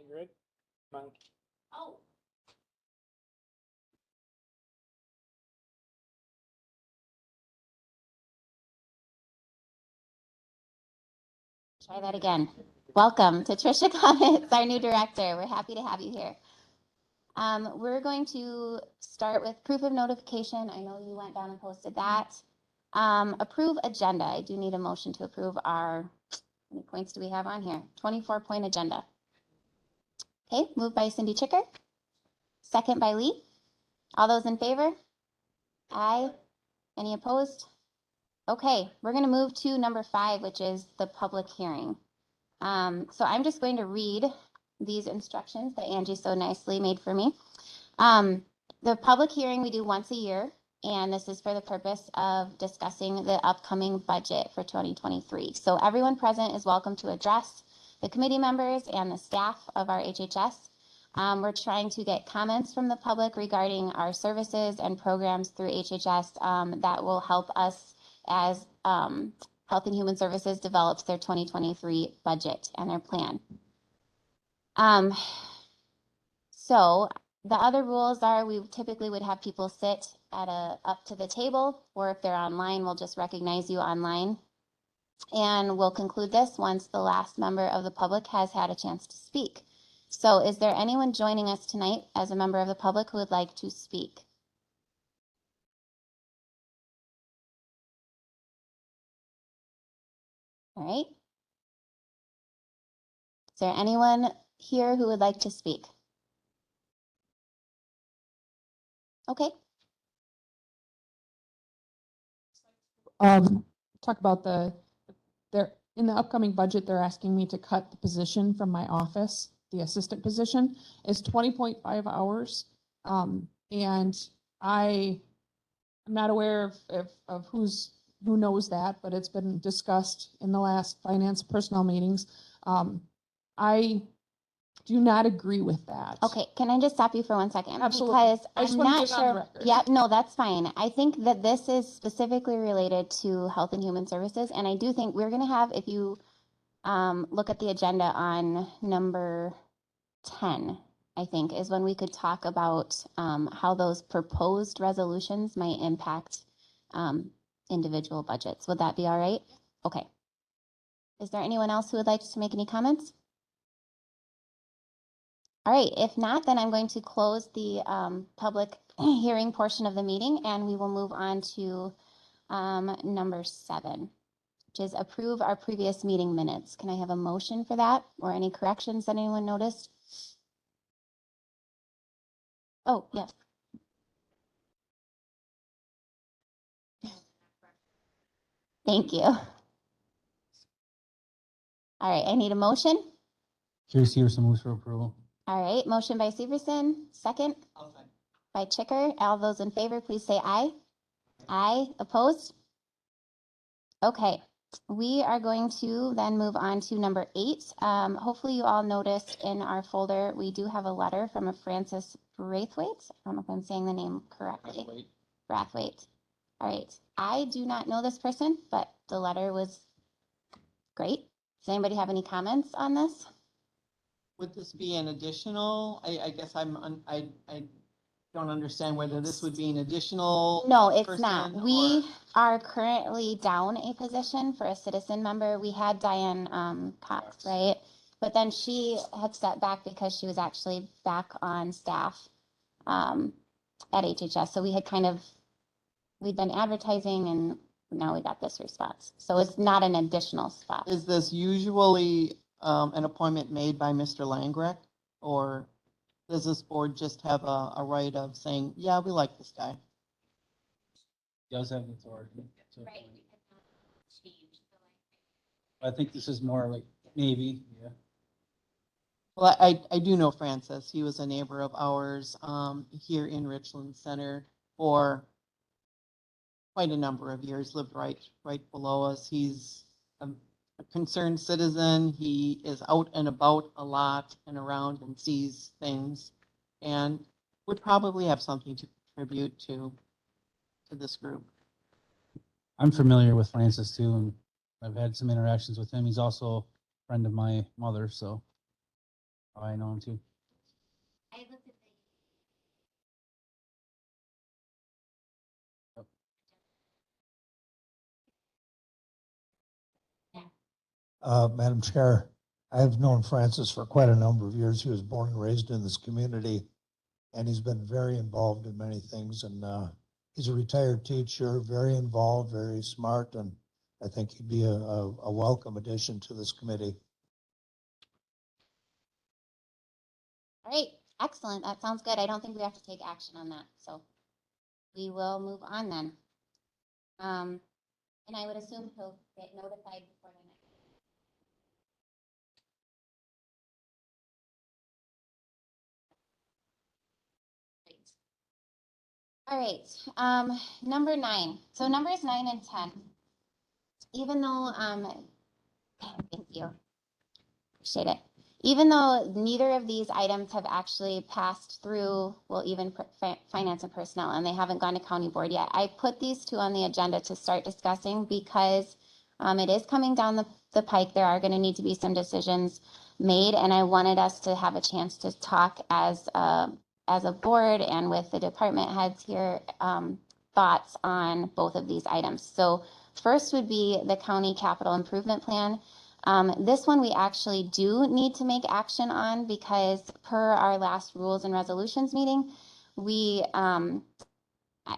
Ingrid, Monkey. Oh. Try that again. Welcome to Tricia Clements, our new director. We're happy to have you here. We're going to start with proof of notification. I know you went down and posted that. Approve agenda. I do need a motion to approve our, how many points do we have on here? 24-point agenda. Okay, moved by Cindy Chicker. Second by Lee. All those in favor? Aye. Any opposed? Okay, we're going to move to number 5, which is the public hearing. So I'm just going to read these instructions that Angie so nicely made for me. The public hearing we do once a year, and this is for the purpose of discussing the upcoming budget for 2023. So everyone present is welcome to address the committee members and the staff of our HHS. We're trying to get comments from the public regarding our services and programs through HHS that will help us as Health and Human Services develops their 2023 budget and their plan. So the other rules are we typically would have people sit at up to the table, or if they're online, we'll just recognize you online. And we'll conclude this once the last member of the public has had a chance to speak. So is there anyone joining us tonight as a member of the public who would like to speak? All right. Is there anyone here who would like to speak? Okay. Talk about they're in the upcoming budget, they're asking me to cut the position from my office. The assistant position is 20.5 hours. And I'm not aware of who knows that, but it's been discussed in the last finance personnel meetings. I do not agree with that. Okay, can I just stop you for 1 second? Absolutely. Because I just I'm want to not get it on the sure. record. Yeah, no, that's fine. I think that this is specifically related to Health and Human Services, and I do think we're going to have, if you look at the agenda on number 10, I think, is when we could talk about how those proposed resolutions might impact individual budgets. Would that be all right? Okay. Is there anyone else who would like to make any comments? All right, if not, then I'm going to close the public hearing portion of the meeting, and we will move on to number 7, which is approve our previous meeting minutes. Can I have a motion for that, or any corrections that anyone noticed? Oh, yes. Thank you. All right, I need a motion. Here's some moves for approval. All right, motion by Severson, second by Chicker. All those in favor, please say aye. Aye. Opposed? Okay, we are going to then move on to number 8. Hopefully you all noticed in our folder, we do have a letter from a Francis Braithwaite. I don't know if I'm saying the name correctly. Braithwaite. All right, I do not know this person, but the letter was great. Does anybody have any comments on this? Would this be an additional? I guess I don't understand whether this would be an additional. No, it's not. person We or- are currently down a position for a citizen member. We had Diane Cox, right? But then she had stepped back because she was actually back on staff at HHS. So we had we'd been advertising, and now we got this response. So it's not an additional spot. Is this usually an appointment made by Mr. Langrek, or does this board just have a right of saying, yeah, we like this guy? Does have authority. So Right. I think this is more like maybe, yeah. Well, I do know Francis. He was a neighbor of ours here in Richland Center for quite a number of years, lived right below us. He's a concerned citizen. He is out and about a lot and around and sees things, and would probably have something to contribute to this group. I'm familiar with Francis too, and I've had some interactions with him. He's also a friend of my mother, so Oh, I know him too. I looked at Madam Chair, I've known Francis for quite a number of years. He was born and raised in this community, and he's been very involved in many things. And he's a retired teacher, very involved, very smart, and I think he'd be a welcome addition to this committee. All right, excellent. That sounds good. I don't think we have to take action on that, so we will move on then. And I would assume he'll get notified before the next. Great. All right, number 9. So numbers 9 and 10. Even though, thank you. Appreciate it. Even though neither of these items have actually passed through, well, even finance and personnel, and they haven't gone to county board yet, I put these 2 on the agenda to start discussing because it is coming down the pike. There are going to need to be some decisions made, and I wanted us to have a chance to talk as a board and with the department heads here, thoughts on both of these items. So first would be the county capital improvement plan. This one we actually do need to make action on because per our last rules and resolutions meeting, we, and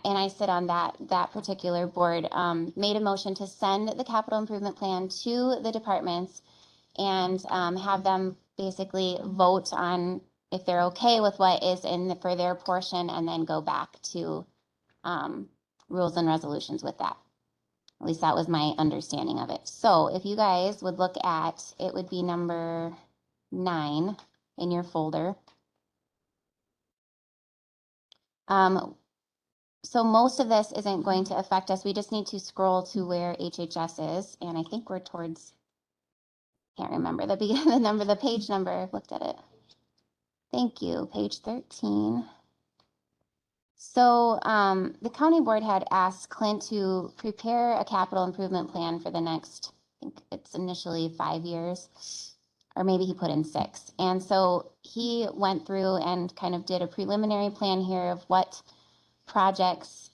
I sit on that particular board, made a motion to send the capital improvement plan to the departments and have them basically vote on if they're okay with what is for their portion and then go back to rules and resolutions with that. At least that was my understanding of it. So if you guys would look at, it would be number 9 in your folder. So most of this isn't going to affect us. We just need to scroll to where HHS is. And I think we're towards, can't remember the page number. Looked at it. Thank you. Page 13. So the county board had asked Clint to prepare a capital improvement plan for the next, I think it's initially 5 years, or maybe he put in 6. And so he went through and kind of did a preliminary plan here of what projects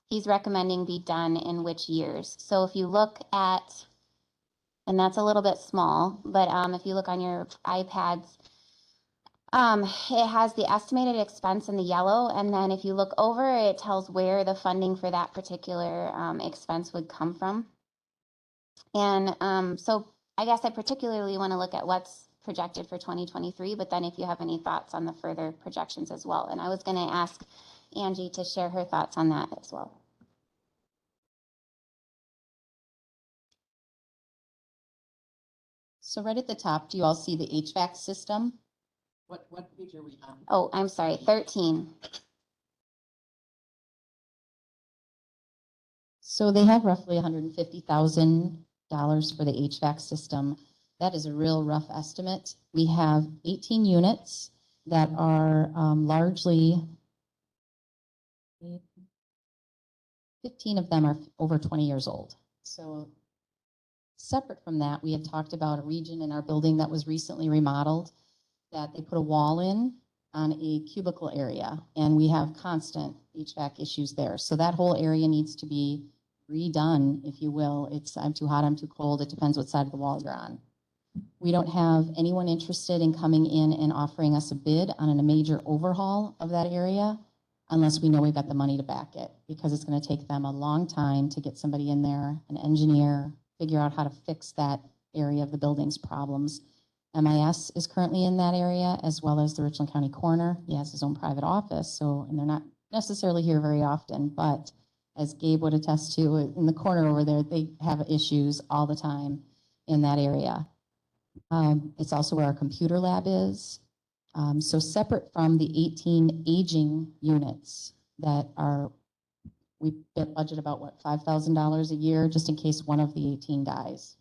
he's recommending be done in which years. So if you look at, and that's a little bit small, but if you look on your iPads, it has the estimated expense in the yellow, and then if you look over, it tells where the funding for that particular expense would come from. And so I guess I particularly want to look at what's projected for 2023, but then if you have any thoughts on the further projections as well. And I was going to ask Angie to share her thoughts on that as well. So right at the top, do you all see the HVAC system? What page are we on? Oh, I'm sorry, 13. So they have roughly $150,000 for the HVAC system. That is a real rough estimate. We have 18 units that are largely, 15 of them are over 20 years old. So separate from that, we had talked about a region in our building that was recently remodeled that they put a wall in on a cubicle area, and we have constant HVAC issues there. So that whole area needs to be redone, if you will. It's, I'm too hot, I'm too cold. It depends what side of the wall you're on. We don't have anyone interested in coming in and offering us a bid on a major overhaul of that area unless we know we've got the money to back it, because it's going to take them a long time to get somebody in there, an engineer, figure out how to fix that area of the building's problems. MIS is currently in that area, as well as the Richland County coroner. He has his own private office, so, and they're not necessarily here very often, but as Gabe would attest to, in the corner over there, they have issues all the time in that area. It's also where our computer lab is. So separate from the 18 aging units that are, we budget about what, $5,000 a year, just in case one of the 18 dies.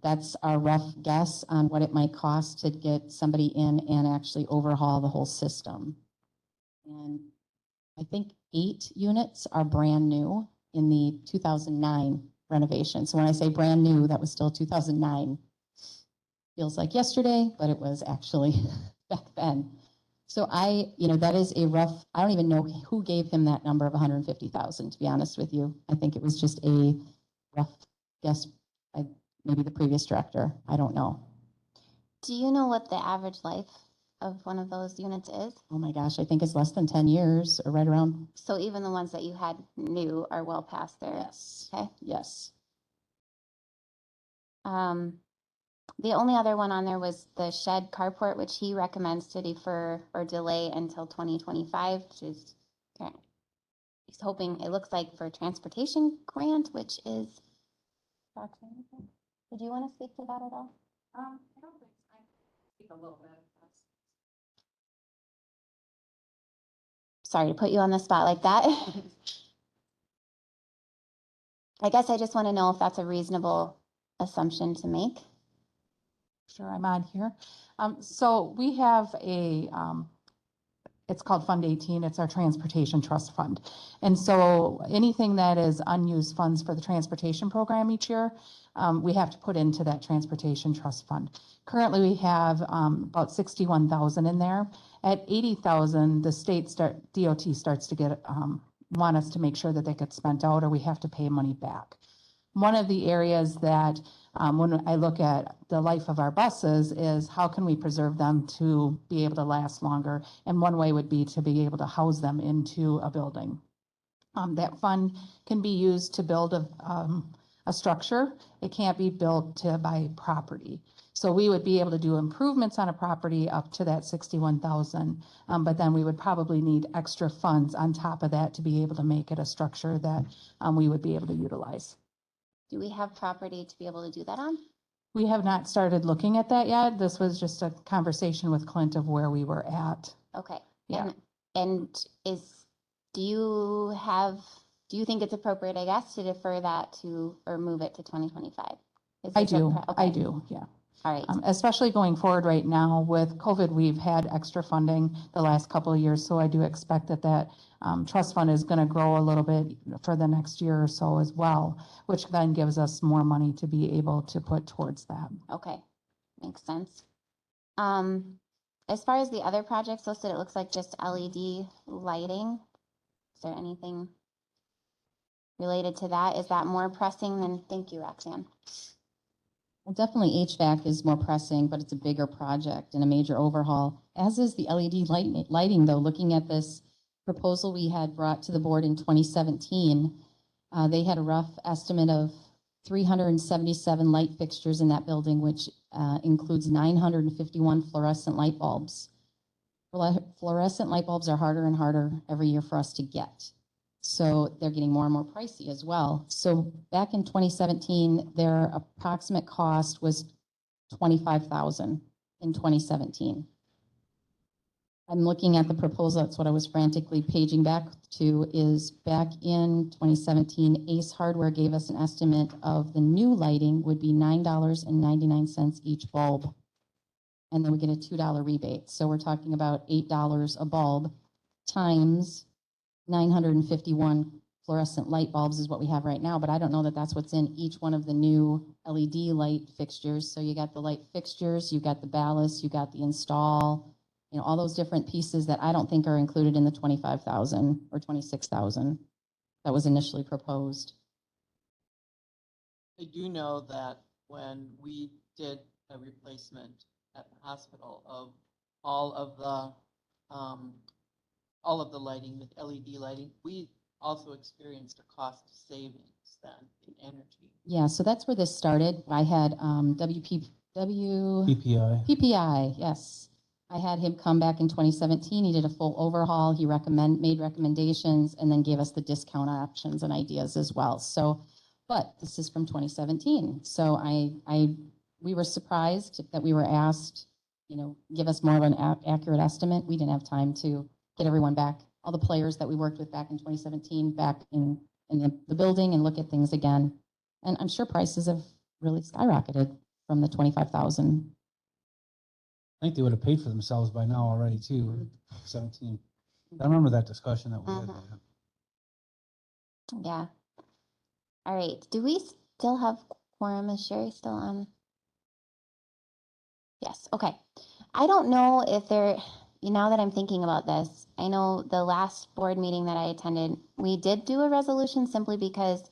That's our rough guess on what it might cost to get somebody in and actually overhaul the whole system. And I think 8 units are brand new in the 2009 renovation. So when I say brand new, that was still 2009. feels like yesterday, but it was actually back then. So that is a rough, I don't even know who gave him that number of 150,000, to be honest with you. I think it was just a rough guess by maybe the previous director. I don't know. Do you know what the average life of one of those units is? Oh my gosh, I think it's less than 10 years or right around. So even the ones that you had new are well past their. Yes. Okay. Yes. The only other one on there was the shed carport, which he recommends to defer or delay until 2025, which is, okay. He's hoping, it looks like for transportation grant, which is. Did you want to speak to that at all? I don't think I speak a little bit. Sorry to put you on the spot like that. I guess I just want to know if that's a reasonable assumption to make. Sure, I'm on here. So we have it's called Fund 18. It's our transportation trust fund. And so anything that is unused funds for the transportation program each year, we have to put into that transportation trust fund. Currently, we have about 61,000 in there. At 80,000, the DOT starts to get, want us to make sure that they get spent out or we have to pay money back. One of the areas that when I look at the life of our buses is how can we preserve them to be able to last longer? And one way would be to be able to house them into a building. That fund can be used to build a structure. It can't be built to buy property. So we would be able to do improvements on a property up to that 61,000, but then we would probably need extra funds on top of that to be able to make it a structure that we would be able to utilize. Do we have property to be able to do that on? We have not started looking at that yet. This was just a conversation with Clint of where we were at. Okay. Yeah. And do you think it's appropriate, I guess, to defer that or move it to 2025? I do, Okay. yeah. All right. Especially going forward right now with COVID, we've had extra funding the last couple of years. So I do expect that trust fund is going to grow a little bit for the next year or so as well, which then gives us more money to be able to put towards that. Okay. Makes sense. As far as the other projects listed, it looks like just LED lighting. Is there anything related to that? Is that more pressing than, thank you, Roxanne. Well, definitely HVAC is more pressing, but it's a bigger project and a major overhaul, as is the LED lighting, though. Looking at this proposal we had brought to the board in 2017, they had a rough estimate of 377 light fixtures in that building, which includes 951 fluorescent light bulbs. Fluorescent light bulbs are harder and harder every year for us to get. So they're getting more and more pricey as well. So back in 2017, their approximate cost was $25,000 in 2017. I'm looking at the proposal. That's what I was frantically paging back to. Is back in 2017, Ace Hardware gave us an estimate of the new lighting would be $9.99 each bulb. And then we get a $2 rebate. So we're talking about $8 a bulb times 951 fluorescent light bulbs is what we have right now, but I don't know that that's what's in each one of the new LED light fixtures. So you got the light fixtures, you got the ballast, you got the install, all those different pieces that I don't think are included in the 25,000 or 26,000 that was initially proposed. I do know that when we did a replacement at the hospital of all of the lighting with LED lighting, we also experienced a cost savings then in energy. Yeah, so that's where this started. I had PPI, yes. I had him come back in 2017. He did a full overhaul. He made recommendations and then gave us the discount options and ideas as well. So, but this is from 2017. So we were surprised that we were asked, give us more of an accurate estimate. We didn't have time to get everyone back, all the players that we worked with back in 2017, back in the building and look at things again. And I'm sure prices have really skyrocketed from the 25,000. I think they would have paid for themselves by now already too, 17. I remember that discussion that we had. Yeah. All right. Do we still have quorum? Is Sherry still on? Yes, okay. I don't know if there, now that I'm thinking about this, I know the last board meeting that I attended, we did do a resolution simply because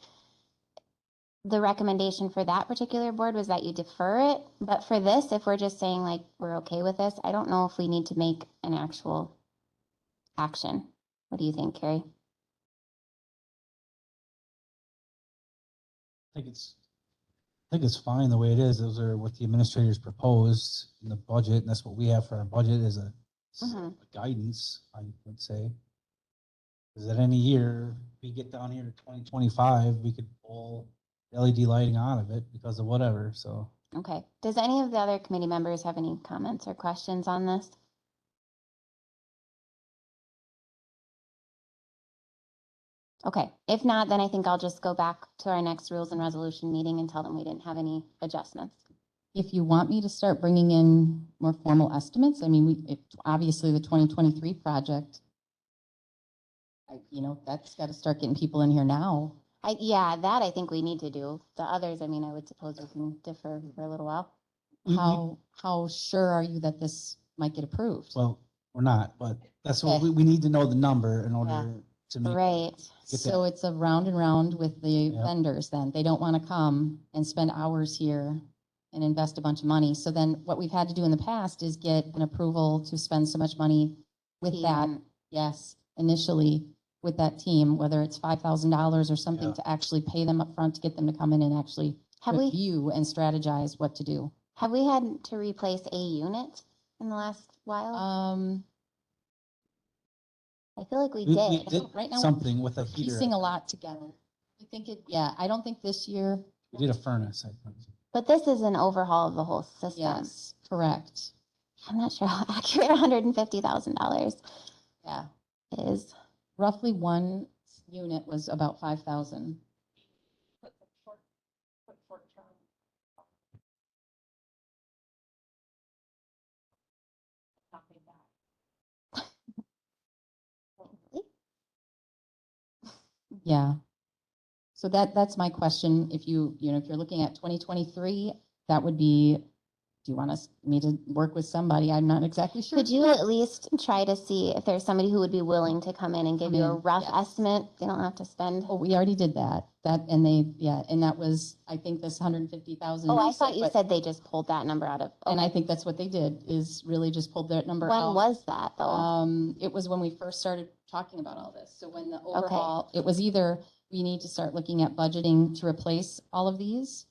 the recommendation for that particular board was that you defer it. But for this, if we're just saying like, we're okay with this, I don't know if we need to make an actual action. What do you think, Carrie? I think it's fine the way it is. Those are what the administrators proposed in the budget, and that's what we have for our budget as a Mhm. guidance, I would say. Because at any year, we get down here to 2025, we could pull LED lighting out of it because of whatever, so. Okay. Does any of the other committee members have any comments or questions on this? Okay, if not, then I think I'll just go back to our next rules and resolution meeting and tell them we didn't have any adjustments. If you want me to start bringing in more formal estimates, I mean, obviously the 2023 project, that's got to start getting people in here now. Yeah, that I think we need to do. The others, I mean, I would suppose we can defer for a little while. How sure are you that this might get approved? Well, we're not, but that's what Okay. we need to know the number in order to make. Right. Get So it's a round and round with the Yep. vendors then. They don't want to come and spend hours here and invest a bunch of money. So then what we've had to do in the past is get an approval to spend so much money with that. Team. Yes, initially with that team, whether it's $5,000 or something Yeah. to actually pay them up front to get them to come in and actually Have we, review and strategize what to do. have we had to replace a unit in the last while? I feel like we We did. did Right now, something with a We're heater. piecing a lot together. I think I don't think this year. We did a furnace, I think. But this is an overhaul of the whole system. Yes, correct. I'm not sure how accurate $150,000 Yeah, is. roughly one unit was about 5,000. Yeah. So that's my question. If if you're looking at 2023, that would be, do you want me to work with somebody? I'm not exactly sure. Could you at least try to see if there's somebody who would be willing to come in and give Come you a in, rough yes. estimate? They don't have to spend. Oh, we already did that. And that was, I think this 150,000. Oh, I thought you said they just pulled that number out of. And I Okay. think that's what they did, is really just pulled that number When out. was that though? It was when we first started talking about all this. So when the overhaul, it was either we need to start looking at budgeting to replace all of these.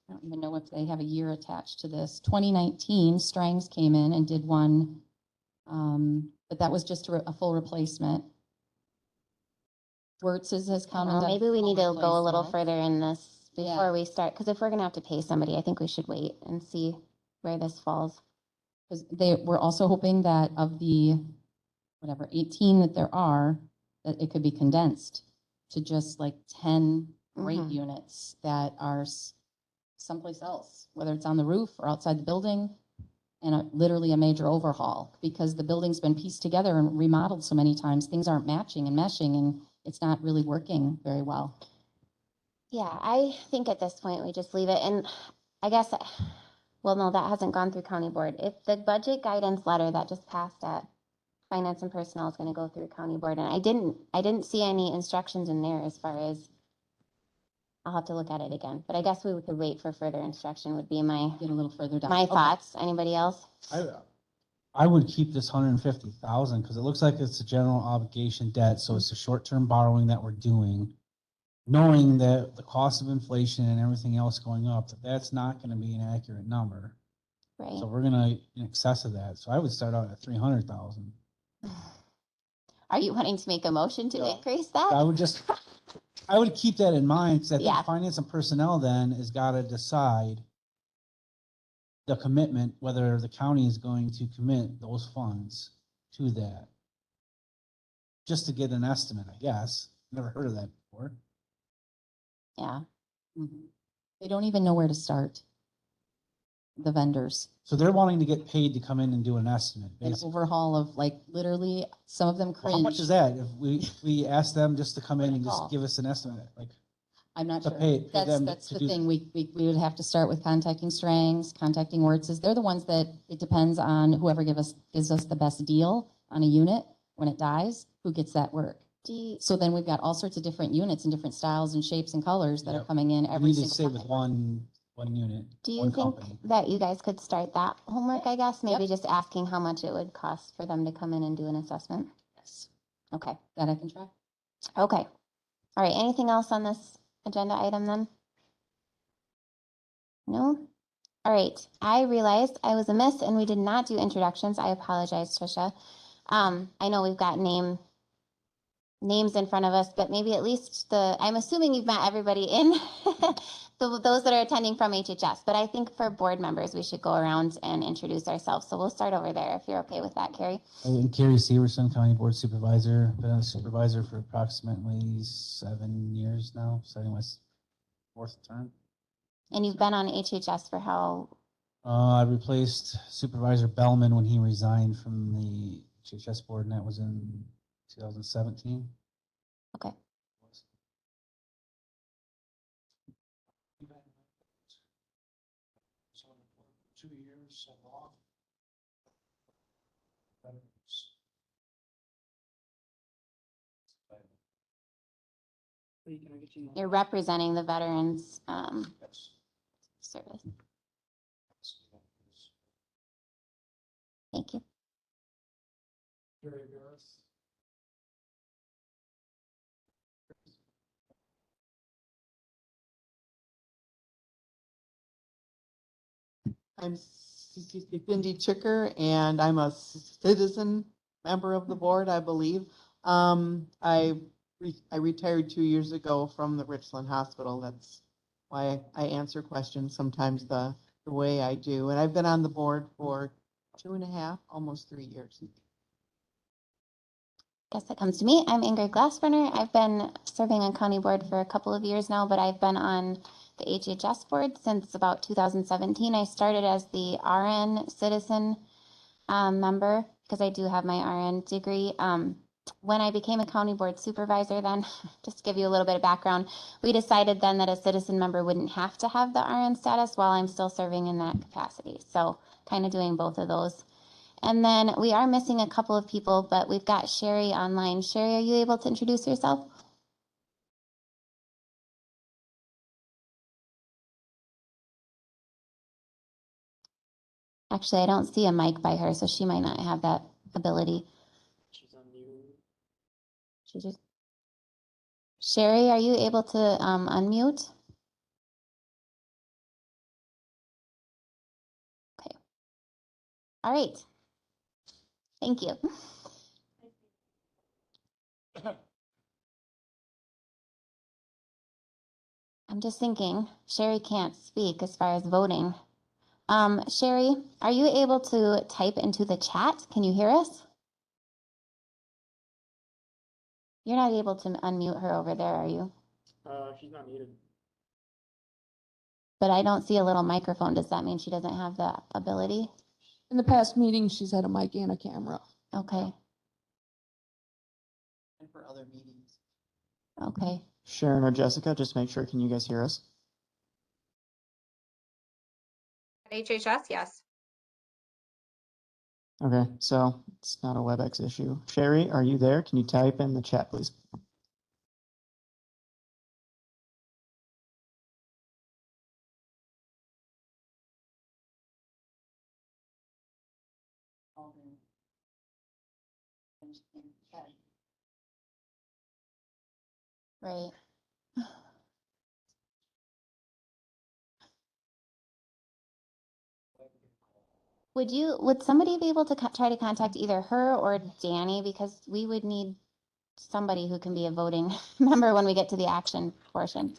I don't even know if they have a year attached to this. 2019, Strangs came in and did one, but that was just a full replacement. Wertz's has come and Well, done maybe we full need to go a little replacement. further in this Yeah. before we start, because if we're gonna have to pay somebody, I think we should wait and see where this falls. Because we're also hoping that of the, 18 that there are, that it could be condensed to just like 10 rate Mhm. units that are someplace else, whether it's on the roof or outside the building, and literally a major overhaul, because the building's been pieced together and remodeled so many times, things aren't matching and meshing, and it's not really working very well. Yeah, I think at this point we just leave it. And I guess, well, no, that hasn't gone through county board. If the budget guidance letter that just passed at finance and personnel is going to go through county board, and I didn't see any instructions in there as far as, I'll have to look at it again, but I guess we could wait for further instruction would be my, Get a little further down. my Okay. thoughts. Anybody else? I would keep this 150,000 because it looks like it's a general obligation debt, so it's a short-term borrowing that we're doing. Knowing that the cost of inflation and everything else going up, that's not gonna be an accurate number. Right. So we're gonna in excess of that. So I would start out at 300,000. Are you wanting to make a motion to No. increase I that? would keep that in mind, because I Yeah. think finance and personnel then has gotta decide the commitment, whether the county is going to commit those funds to that. Just to get an estimate, I guess. Never heard of that before. Yeah. Mhm. They don't even know where to start, the vendors. So they're wanting to get paid to come in and do an estimate, An basically. overhaul of like literally, some of them Well, cringe. how much is that? If we ask them just to come in and What do you just call? give us an estimate, like, I'm not To sure. pay them That's to the do- thing. We would have to start with contacting Strangs, contacting Wertz's. They're the ones that, it depends on whoever gives us the best deal on a unit when it dies, who gets that work. Do you, So then we've got all sorts of different units and different styles and shapes and colors that are Yep. coming in You every need to single stay with time. one unit, do you one think company. that you guys could start that homework, I guess? Maybe Yep. just asking how much it would cost for them to come in and do an assessment? Yes, Okay, that I can try. okay. All right, anything else on this agenda item then? No? All right, I realized I was amiss and we did not do introductions. I apologize, Tricia. I know we've got names in front of us, but maybe at least I'm assuming you've met everybody in, those that are attending from HHS, but I think for board members, we should go around and introduce ourselves. So we'll start over there if you're okay with that, Carrie. I'm Carrie Severson, County Board Supervisor. Been a supervisor for approximately 7 years now, starting my 4th term. And you've been on HHS for how, I replaced Supervisor Bellman when he resigned from the HHS board, and that was in 2017. okay. So 2 years so long. You're representing the veterans service. Thank you. I'm Cindy Chicker, and I'm a citizen member of the board, I believe. I retired 2 years ago from the Richland Hospital. That's why I answer questions sometimes the way I do. And I've been on the board for 2.5, almost 3 years. Guess that comes to me. I'm Ingrid Glassburner. I've been serving on county board for a couple of years now, but I've been on the HHS board since about 2017. I started as the RN citizen member because I do have my RN degree. When I became a county board supervisor, then just to give you a little bit of background, we decided then that a citizen member wouldn't have to have the RN status while I'm still serving in that capacity. So kind of doing both of those. And then we are missing a couple of people, but we've got Sherry online. Sherry, are you able to introduce yourself? Actually, I don't see a mic by her, so she might not have that ability. She's on mute. She just... Sherry, are you able to unmute? Okay. All right. Thank you. I'm just thinking, Sherry can't speak as far as voting. Sherry, are you able to type into the chat? Can you hear us? You're not able to unmute her over there, are you? She's not muted. But I don't see a little microphone. Does that mean she doesn't have the ability? In the past meetings, she's had a mic and a camera. Okay, And for other meetings. okay. Sharon or Jessica, just make sure, can you guys hear us? At HHS, yes. Okay, so it's not a WebEx issue. Sherry, are you there? Can you type in the chat, please? Right. Would somebody be able to try to contact either her or Danny? Because we would need somebody who can be a voting member when we get to the action portion.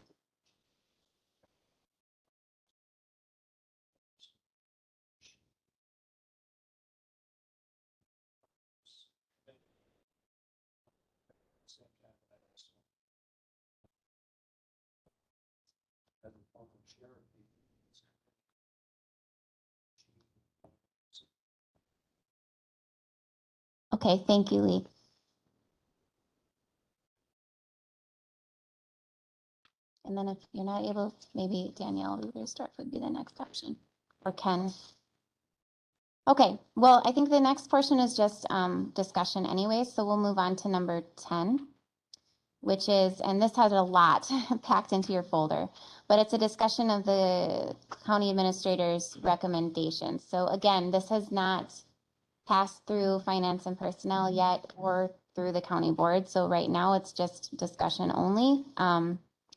Okay, thank you, Lee. And then if you're not able, maybe Danielle Ruderstorff would be the next option, or Ken. Okay, well, I think the next portion is just discussion anyway, so we'll move on to number 10, which is, and this has a lot packed into your folder, but it's a discussion of the county administrator's recommendations. So again, this has not passed through finance and personnel yet or through the county board. So right now it's just discussion only.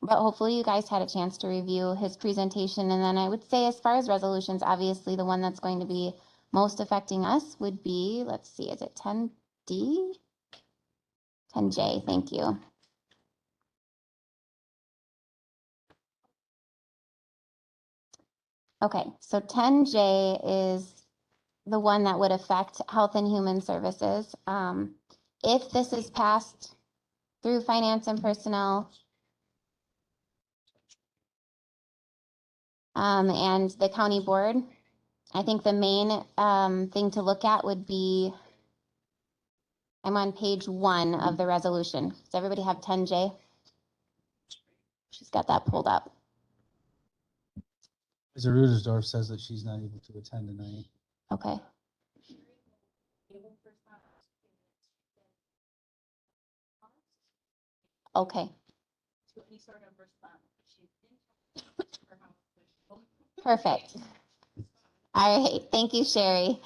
But hopefully you guys had a chance to review his presentation. And then I would say, as far as resolutions, obviously the one that's going to be most affecting us would be, let's see, is it 10D? 10J, thank you. Okay, so 10J is the one that would affect Health and Human Services. If this is passed through Finance and Personnel, and the county board, I think the main thing to look at would be, I'm on page 1 of the resolution. Does everybody have 10J? She's got that pulled up. Mr. Rudersdorf says that she's not able to attend tonight. Okay. Okay. Perfect. All right, thank you, Sherry.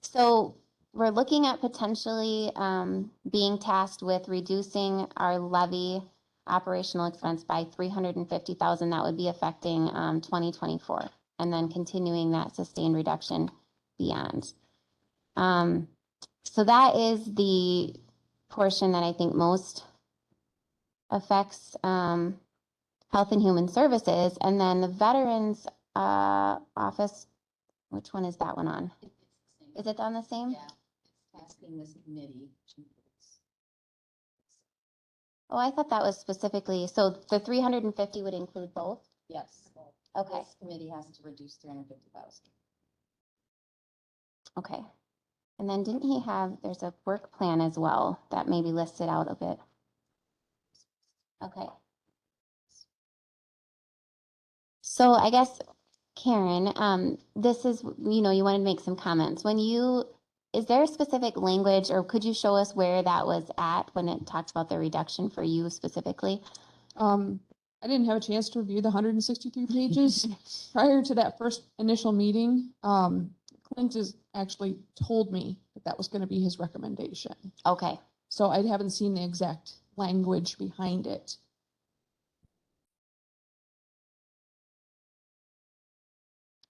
So we're looking at potentially being tasked with reducing our levy operational expense by $350,000. That would be affecting 2024, and then continuing that sustained reduction beyond. So that is the portion that I think most affects Health and Human Services, and then the Veterans Office. Which one is that one on? Is it on the same? Yeah, it's tasking this committee to. Oh, I thought that was specifically, so the 350 would include both? Yes. Okay, This committee has to reduce 350,000. okay. And then didn't he have, there's a work plan as well that maybe listed out a bit. Okay. So I guess, Karen, this is, you wanted to make some comments. Is there a specific language, or could you show us where that was at when it talks about the reduction for you specifically? I didn't have a chance to review the 163 pages prior to that first initial meeting. Clint has actually told me that was going to be his recommendation. Okay, So I haven't seen the exact language behind it.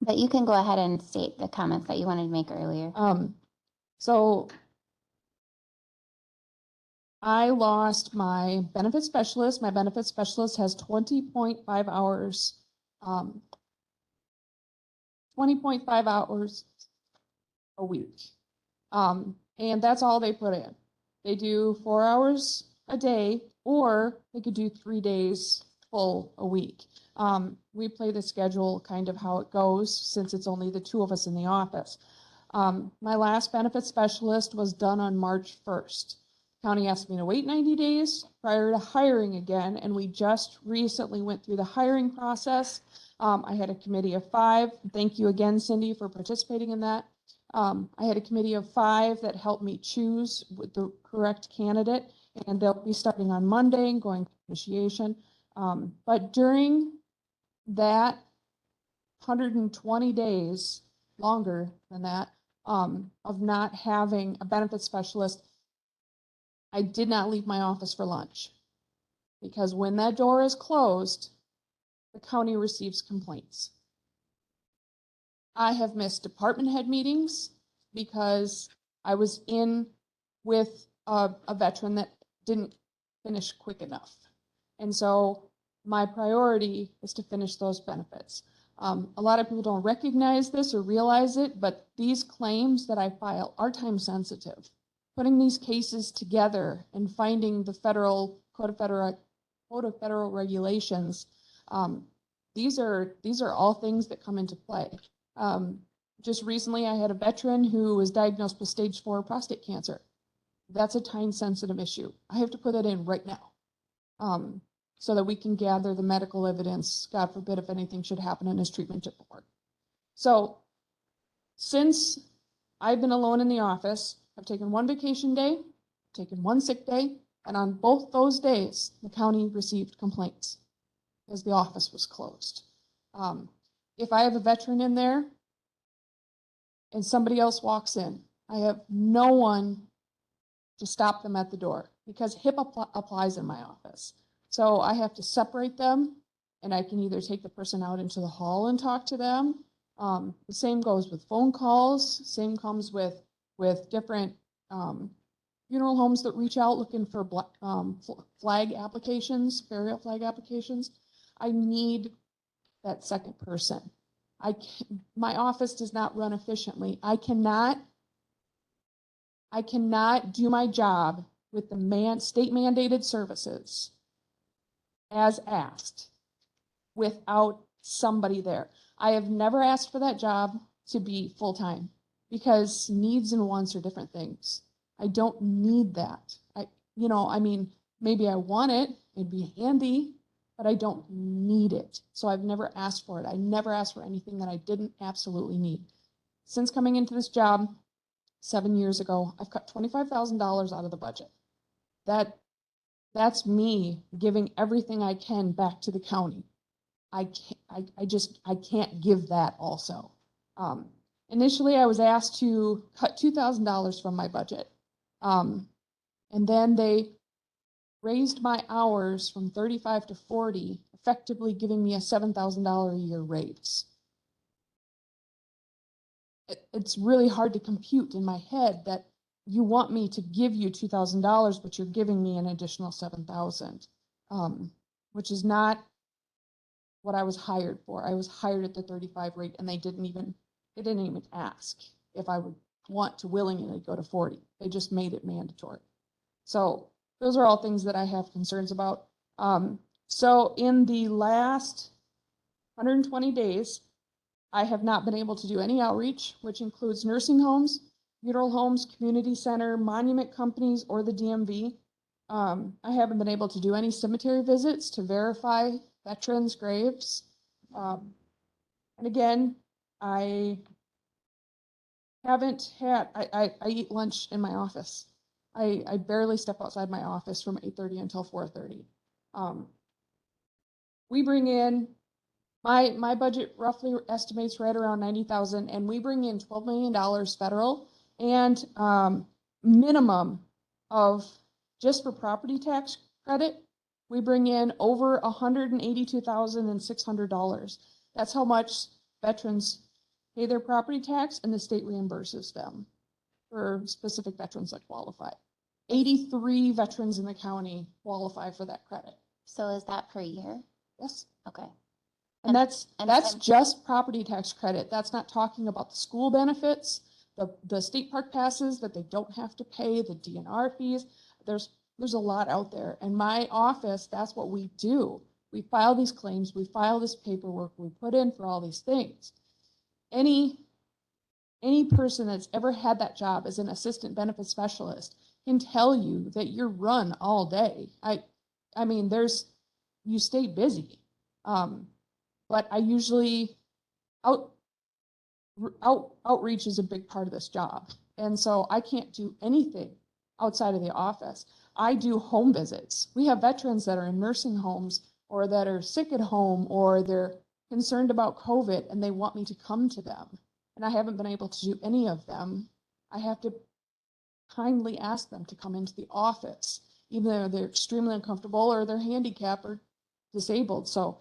but you can go ahead and state the comments that you wanted to make earlier. So I lost my benefit specialist. My benefit specialist has 20.5 hours, 20.5 hours a week. And that's all they put in. They do 4 hours a day, or they could do 3 days full a week. We play the schedule kind of how it goes, since it's only the two of us in the office. My last benefit specialist was done on March 1st. County asked me to wait 90 days prior to hiring again, and we just recently went through the hiring process. I had a committee of 5. Thank you again, Cindy, for participating in that. I had a committee of 5 that helped me choose with the correct candidate, and they'll be starting on Monday and going to initiation. But during that 120 days, longer than that, of not having a benefit specialist, I did not leave my office for lunch, because when that door is closed, the county receives complaints. I have missed department head meetings because I was in with a veteran that didn't finish quick enough. And so my priority is to finish those benefits. A lot of people don't recognize this or realize it, but these claims that I file are time sensitive. Putting these cases together and finding the federal code of federal regulations, these are all things that come into play. Just recently, I had a veteran who was diagnosed with stage 4 prostate cancer. That's a time sensitive issue. I have to put that in right now. so that we can gather the medical evidence, God forbid, if anything should happen in his treatment report. So since I've been alone in the office, I've taken one vacation day, taken one sick day, and on both those days, the county received complaints because the office was closed. If I have a veteran in there and somebody else walks in, I have no one to stop them at the door because HIPAA applies in my office. So I have to separate them, and I can either take the person out into the hall and talk to them. The same goes with phone calls. Same comes with different funeral homes that reach out looking for flag applications, burial flag applications. I need that second person. My office does not run efficiently. I cannot do my job with the state mandated services as asked without somebody there. I have never asked for that job to be full-time because needs and wants are different things. I don't need that. Maybe I want it, it'd be handy, but I don't need it. So I've never asked for it. I never asked for anything that I didn't absolutely need. Since coming into this job 7 years ago, I've cut $25,000 out of the budget. That's me giving everything I can back to the county. I can't give that also. Initially, I was asked to cut $2,000 from my budget. And then they raised my hours from 35 to 40, effectively giving me a $7,000 a year raise. It's really hard to compute in my head that you want me to give you $2,000, but you're giving me an additional $7,000, which is not what I was hired for. I was hired at the 35 rate, and they didn't even ask if I would want to willingly go to 40. They just made it mandatory. So those are all things that I have concerns about. So in the last 120 days, I have not been able to do any outreach, which includes nursing homes, funeral homes, community center, monument companies, or the DMV. I haven't been able to do any cemetery visits to verify veterans' graves. And again, I haven't had, I eat lunch in my office. I barely step outside my office from 8:30 until 4:30. We bring in, my budget roughly estimates right around 90,000, and we bring in $12 million federal and minimum of, just for property tax credit, we bring in over $182,600. That's how much veterans pay their property tax, and the state reimburses them for specific veterans that qualify. 83 veterans in the county qualify for that credit. So is that per year? Yes. Okay. And that's and- just property tax credit. That's not talking about the school benefits, the state park passes that they don't have to pay, the DNR fees. There's a lot out there. And my office, that's what we do. We file these claims, we file this paperwork, we put in for all these things. Any person that's ever had that job as an assistant benefit specialist can tell you that you're run all day. I mean, you stay busy. But I usually outreach is a big part of this job. And so I can't do anything outside of the office. I do home visits. We have veterans that are in nursing homes or that are sick at home, or they're concerned about COVID and they want me to come to them. And I haven't been able to do any of them. I have to kindly ask them to come into the office, even though they're extremely uncomfortable or they're handicapped or disabled. So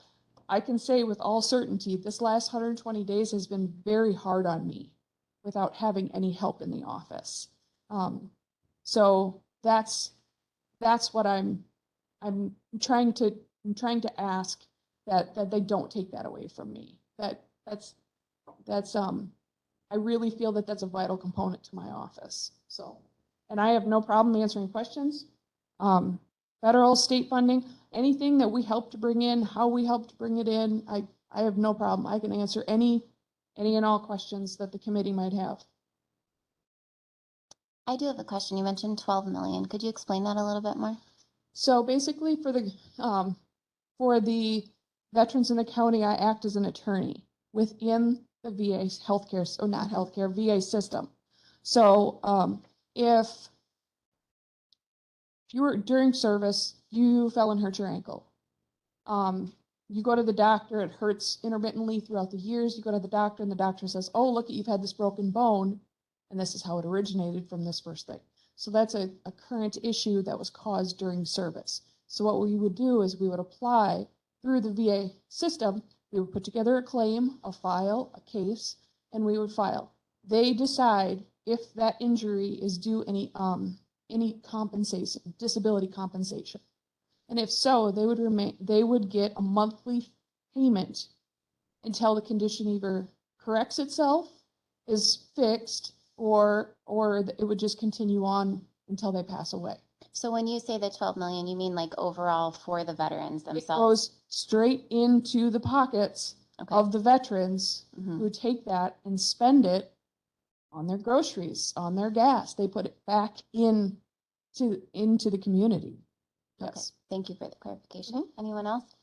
I can say with all certainty, this last 120 days has been very hard on me without having any help in the office. So that's what I'm trying to ask, that they don't take that away from me. That's I really feel that that's a vital component to my office. So, and I have no problem answering questions. Federal, state funding, anything that we help to bring in, how we help to bring it in, I have no problem. I can answer any and all questions that the committee might have. I do have a question. You mentioned 12 million. Could you explain that a little bit more? So basically for the For the veterans in the county, I act as an attorney within the VA healthcare, or not healthcare, VA system. So if you were during service, you fell and hurt your ankle. You go to the doctor, it hurts intermittently throughout the years. You go to the doctor and the doctor says, oh, look, you've had this broken bone. And this is how it originated from this first thing. So that's a current issue that was caused during service. So what we would do is we would apply through the VA system. We would put together a claim, a file, a case, and we would file. They decide if that injury is due any compensation, disability compensation. And if so, they would get a monthly payment until the condition either corrects itself, is fixed, or it would just continue on until they pass away. So when you say the 12 million, you mean like overall for the veterans It themselves? goes straight into the pockets Okay. of the veterans Mhm. who take that and spend it on their groceries, on their gas. They put it back into the community. Okay, Yes. thank you for the clarification. Anyone else?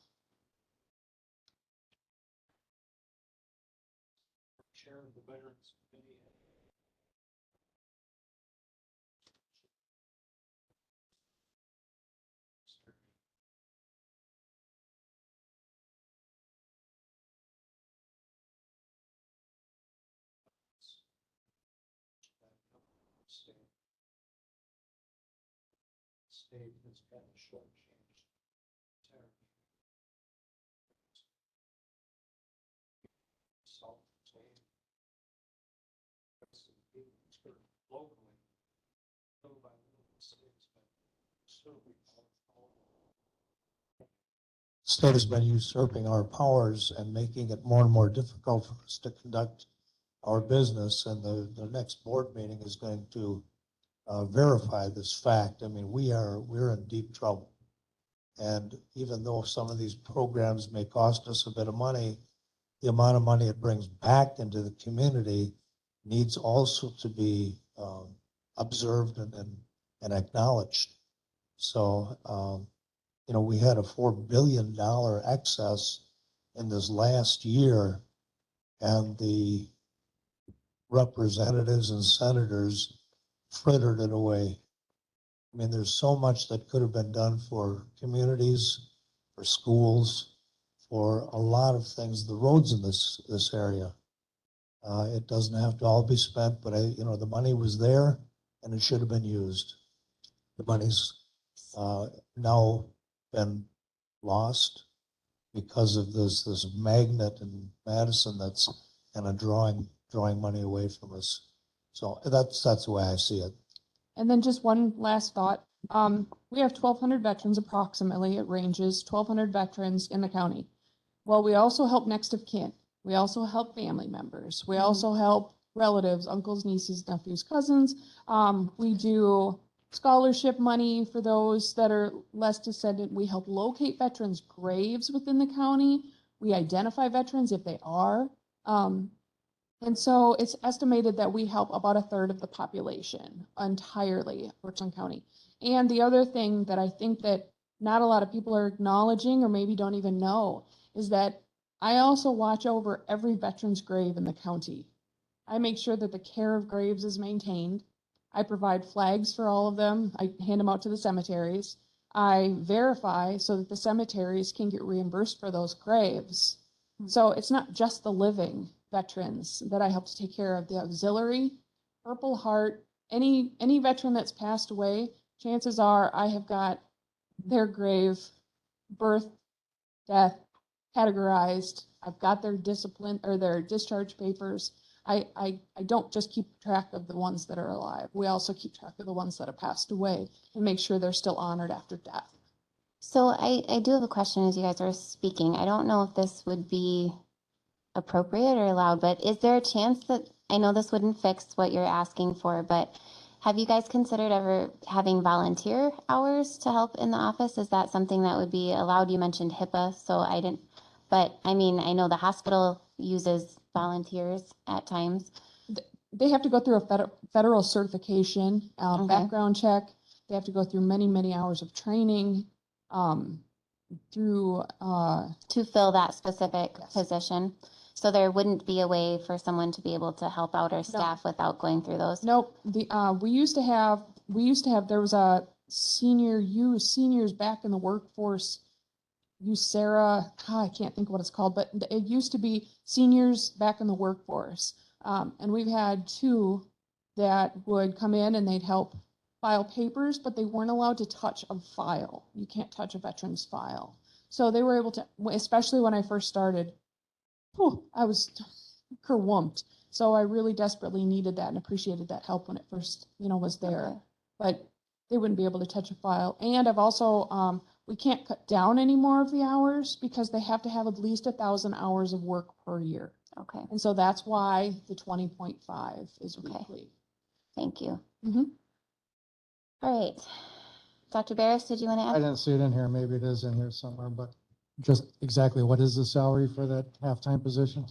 State has kind of shortchanged. Locally, little by little, the state's state has been usurping our powers and making it more and more difficult for us to conduct our business. And the next board meeting is going to verify this fact. I mean, we're in deep trouble. And even though some of these programs may cost us a bit of money, the amount of money it brings back into the community needs also to be observed and acknowledged. So, we had a $4 billion excess in this last year, and the representatives and senators frittered it away. I mean, there's so much that could have been done for communities, for schools, for a lot of things, the roads in this area. It doesn't have to all be spent, but the money was there and it should have been used. The money's now been lost because of this magnet in Madison that's kind of drawing money away from us. So that's the way I see it. And then just one last thought. We have 1,200 veterans approximately. It ranges 1,200 veterans in the county. Well, we also help next of kin. We also help family members. We also help relatives, uncles, nieces, nephews, cousins. We do scholarship money for those that are less descendant. We help locate veterans' graves within the county. We identify veterans if they are. And so it's estimated that we help about 1/3 of the population entirely, Richland County. And the other thing that I think that not a lot of people are acknowledging or maybe don't even know is that I also watch over every veteran's grave in the county. I make sure that the care of graves is maintained. I provide flags for all of them. I hand them out to the cemeteries. I verify so that the cemeteries can get reimbursed for those graves. So it's not just the living veterans that I help to take care of. The auxiliary, Purple Heart, any veteran that's passed away, chances are I have got their grave, birth, death, categorized. I've got their discipline or their discharge papers. I don't just keep track of the ones that are alive. We also keep track of the ones that have passed away and make sure they're still honored after death. So I do have a question as you guys are speaking. I don't know if this would be appropriate or allowed, but is there a chance that, I know this wouldn't fix what you're asking for, but have you guys considered ever having volunteer hours to help in the office? Is that something that would be allowed? You mentioned HIPAA, so I didn't, but I mean, I know the hospital uses volunteers at times. They have to go through a federal certification, Okay. background check. They have to go through many, many hours of training. through, To fill that specific Yes. position. So there wouldn't be a way for someone to be able to help out our staff without going through those? nope, we used to have, there was a seniors back in the workforce. I can't think what it's called, but it used to be seniors back in the workforce. And we've had two that would come in and they'd help file papers, but they weren't allowed to touch a file. You can't touch a veteran's file. So they were able to, especially when I first started, I was kerwumped. So I really desperately needed that and appreciated that help when it first, was there. Okay. But they wouldn't be able to touch a file. And I've also, we can't cut down any more of the hours because they have to have at least 1,000 hours of work per year. Okay, And so that's why the 20.5 is Okay. weekly. thank you. Mhm. All right. Dr. Barris, did you want to I add? didn't see it in here. Maybe it is in here somewhere, but just exactly what is the salary for that half-time position?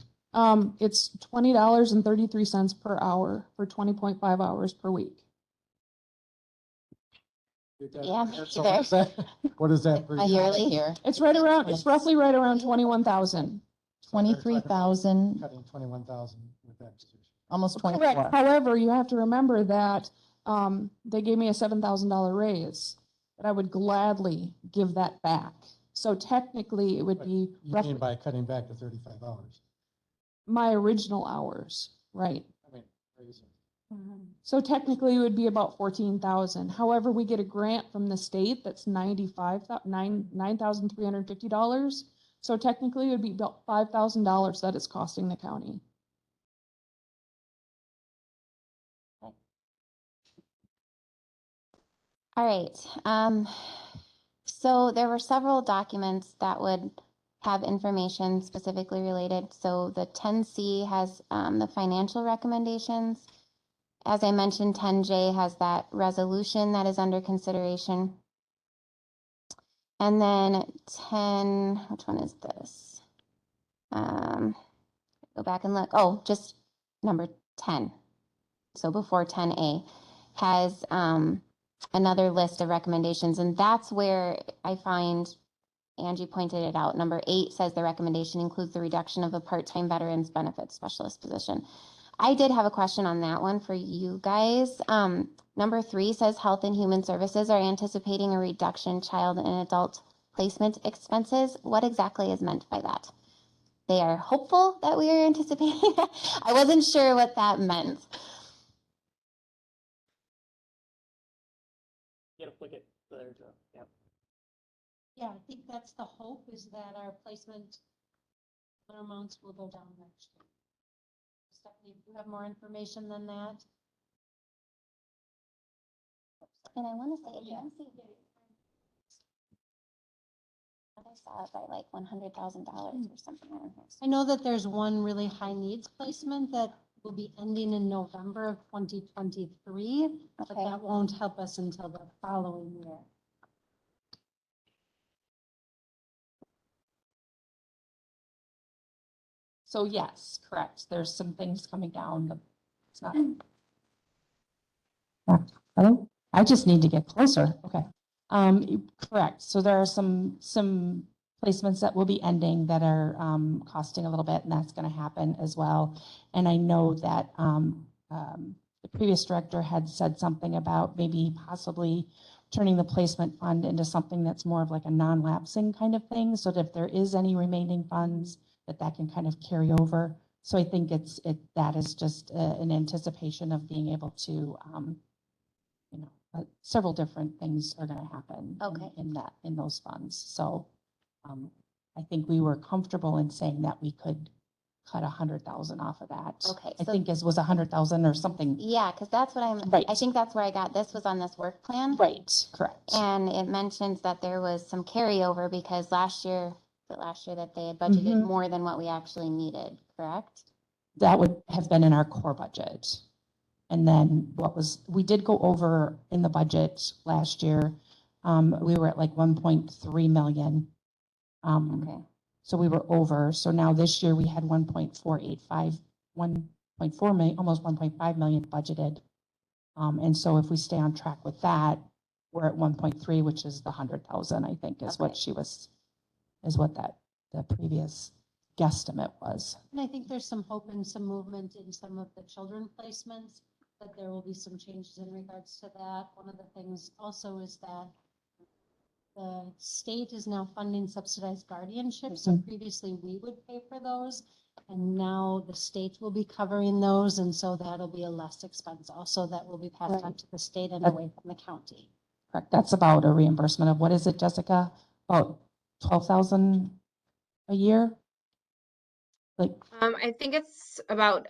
It's $20.33 per hour for 20.5 hours per week. Yeah, me So either. what is that? What is that? per I year? have it Yearly? here. It's roughly right around 21,000. 23,000, Cutting 21,000 with that position. almost Correct. 24. However, you have to remember that, they gave me a $7,000 raise, but I would gladly give that back. So technically it would But be You roughly mean by cutting back to 35 hours? my original hours, right? I mean, raising. So technically it would be about 14,000. However, we get a grant from the state that's $9,350. So technically it would be about $5,000 that it's costing the county. All right. So there were several documents that would have information specifically related. So the 10C has the financial recommendations. As I mentioned, 10J has that resolution that is under consideration. And then 10, which one is this? Go back and look. Oh, just number 10. So before 10A has another list of recommendations, and that's where I find Angie pointed it out. Number 8 says the recommendation includes the reduction of the part-time veterans benefits specialist position. I did have a question on that one for you guys. Number 3 says Health and Human Services are anticipating a reduction in child and adult placement expenses. What exactly is meant by that? They are hopeful that we are anticipating. I wasn't sure what that meant. Yeah, I think that's the hope, is that our placement amounts will go down next year. Stephanie, do you have more information than that? And I want to say, I saw it by like $100,000 or something around here. I know that there's one really high needs placement that will be ending in November of 2023, but Okay. that won't help us until the following year. So yes, correct. There's some things coming down, but it's not. Hello? I just need to get closer. Okay. Correct. So there are some placements that will be ending that are costing a little bit, and that's going to happen as well. And I know that the previous director had said something about maybe possibly turning the placement fund into something that's more of like a non-lapsing kind of thing, so that if there is any remaining funds, that can kind of carry over. So I think that is just an anticipation of being able to, several different things are going to happen Okay. in those funds. So I think we were comfortable in saying that we could cut 100,000 off of that. Okay, I so- think it was 100,000 or something. Yeah, because that's what Right. I think that's where I got, this was on this work plan. Right, correct. And it mentions that there was some carryover because last year that they had budgeted Mhm. more than what we actually needed, correct? That would have been in our core budget. And then we did go over in the budget last year. We were at like 1.3 million. Okay, So we were over. So now this year we had 1.4 million, almost 1.5 million budgeted. And so if we stay on track with that, we're at 1.3, which is the 100,000, I think is what Okay. she was is what the previous guesstimate was. And I think there's some hope and some movement in some of the children placements, that there will be some changes in regards to that. One of the things also is that the state is now funding subsidized guardianship. So previously we would pay for those, and now the state will be covering those. And so that'll be a less expense also that will be passed on to the state and away from the county. Correct. That's about a reimbursement of, what is it, Jessica? About 12,000 a year? Like, I think it's about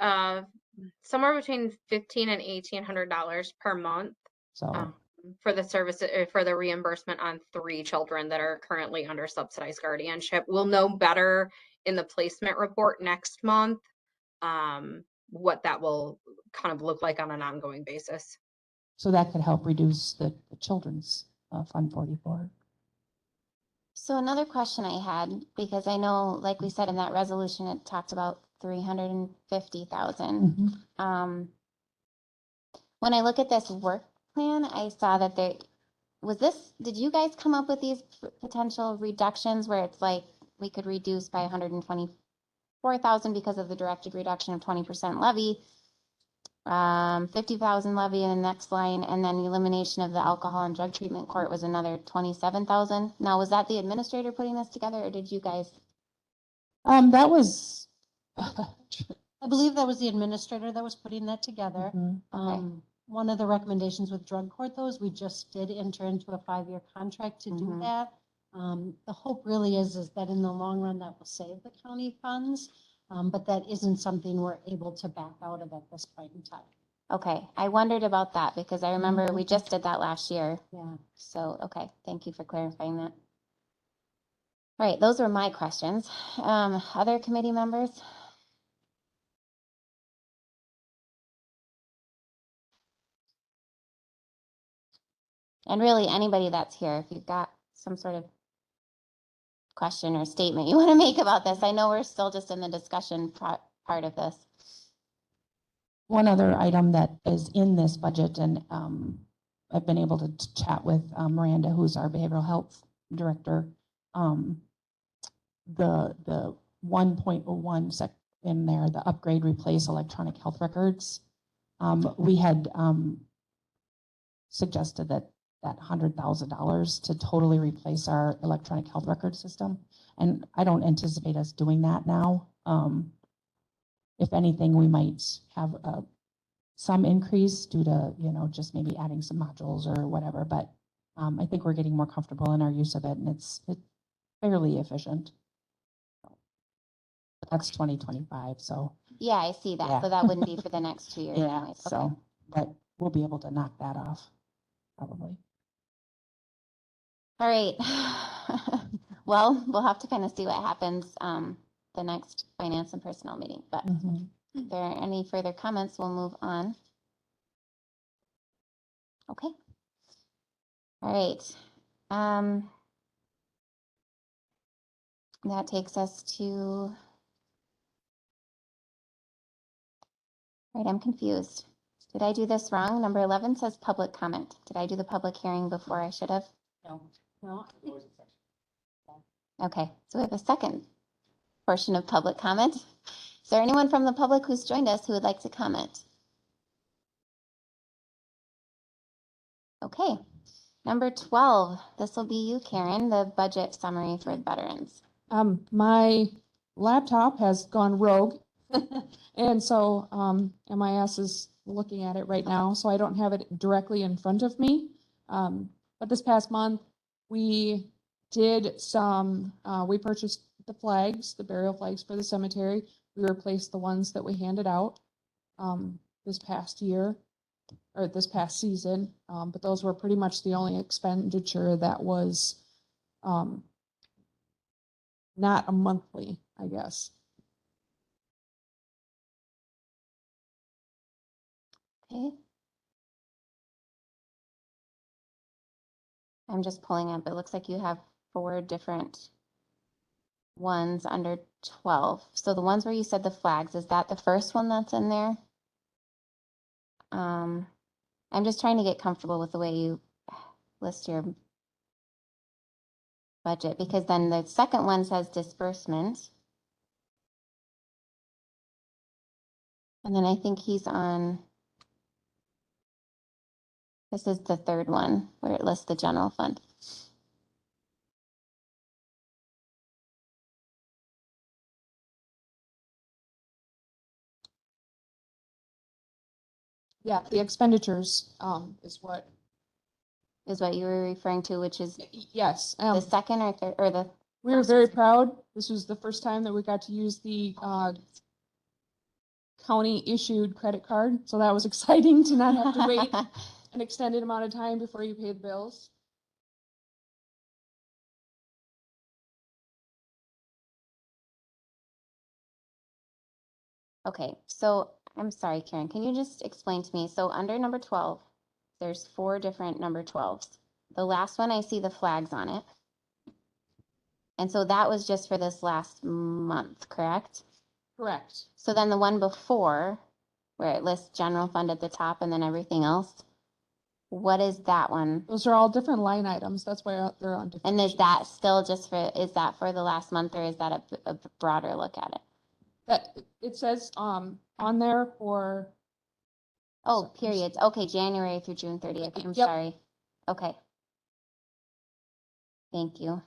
somewhere between $1,500 and $1,800 per month so, for the service for the reimbursement on 3 children that are currently under subsidized guardianship. We'll know better in the placement report next month what that will kind of look like on an ongoing basis. so that could help reduce the children's Fund 44. So another question I had, because I know, like we said in that resolution, it talked about 350,000. When I look at this work plan, I saw that did you guys come up with these potential reductions where it's like we could reduce by 124,000 because of the directed reduction of 20% levy, 50,000 levy in the next line, and then the elimination of the alcohol and drug treatment court was another 27,000. Now, was that the administrator putting this together, or did you guys? That was. I believe that was the administrator that was putting that together. One of the recommendations with drug court, though, is we just did enter into a 5-year contract to do that. The hope really is that in the long run, that will save the county funds. But that isn't something we're able to back out of at this point in time. Okay, I wondered about that because I remember we just did that last year. Yeah. So, okay, thank you for clarifying that. All right, those were my questions. Other committee members? And really, anybody that's here, if you've got some sort of question or statement you want to make about this. I know we're still just in the discussion part of this. One other item that is in this budget, and I've been able to chat with Miranda, who's our behavioral health director. The 1.01 sec in there, the upgrade, replace electronic health records. We had suggested that $100,000 to totally replace our electronic health record system. And I don't anticipate us doing that now. If anything, we might have some increase due to, just maybe adding some modules or whatever. But I think we're getting more comfortable in our use of it, and it's fairly efficient. But that's 2025, so. Yeah, I see that. Yeah. So that wouldn't be for the next 2 years. Yeah, anyways. Okay. so, but we'll be able to knock that off, probably. All right. Well, we'll have to kind of see what happens the next finance and personnel meeting. But if there are any further comments, we'll move on. Okay. All right. That takes us to, right, I'm confused. Did I do this wrong? Number 11 says public comment. Did I do the public hearing before I should have? No. Okay, so we have a second portion of public comment. Is there anyone from the public who's joined us who would like to comment? Okay, number 12, this will be you, Karen, the budget summary for veterans. My laptop has gone rogue. And so MIS is looking at it right now, so I don't have it directly in front of me. But this past month, we did we purchased the flags, the burial flags for the cemetery. We replaced the ones that we handed out this past year, or this past season. But those were pretty much the only expenditure that was not a monthly, I guess. Okay. I'm just pulling up. It looks like you have 4 different ones under 12. So the ones where you said the flags, is that the first one that's in there? I'm just trying to get comfortable with the way you list your budget, because then the second one says disbursement. And then I think he's on, this is the third one where it lists the general fund. Yeah, the expenditures, is what, Is what you were referring to, which is yes. the second or third, or the, We were very proud. This was the first time that we got to use the, county issued credit card. So that was exciting to not have to wait an extended amount of time before you paid bills. Okay, so I'm sorry, Karen, can you just explain to me? So under number 12, there's 4 different number 12s. The last one, I see the flags on it. And so that was just for this last month, correct? Correct. So then the one before, where it lists general fund at the top and then everything else, what is that one? Those are all different line items. That's why they're on different. And is sheets. that still just for, is that for the last month, or is that a broader look at it? That, it says, on there for, Oh, So- periods. Okay, January through June 30th. I'm Yep. sorry. Okay. Thank you.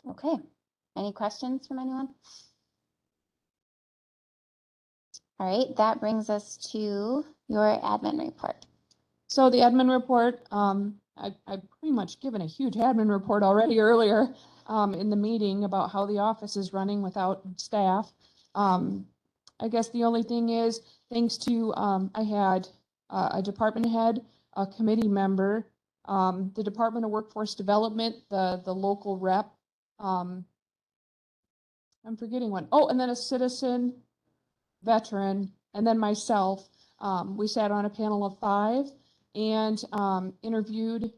Okay. Any questions from anyone? All right, that brings us to your admin report. so the admin report, I've pretty much given a huge admin report already earlier, in the meeting about how the office is running without staff. I guess the only thing is, thanks to, I had a department head, a committee member, the Department of Workforce Development, the local rep, I'm forgetting one. Oh, and then a citizen, veteran, and then myself. We sat on a panel of 5 and interviewed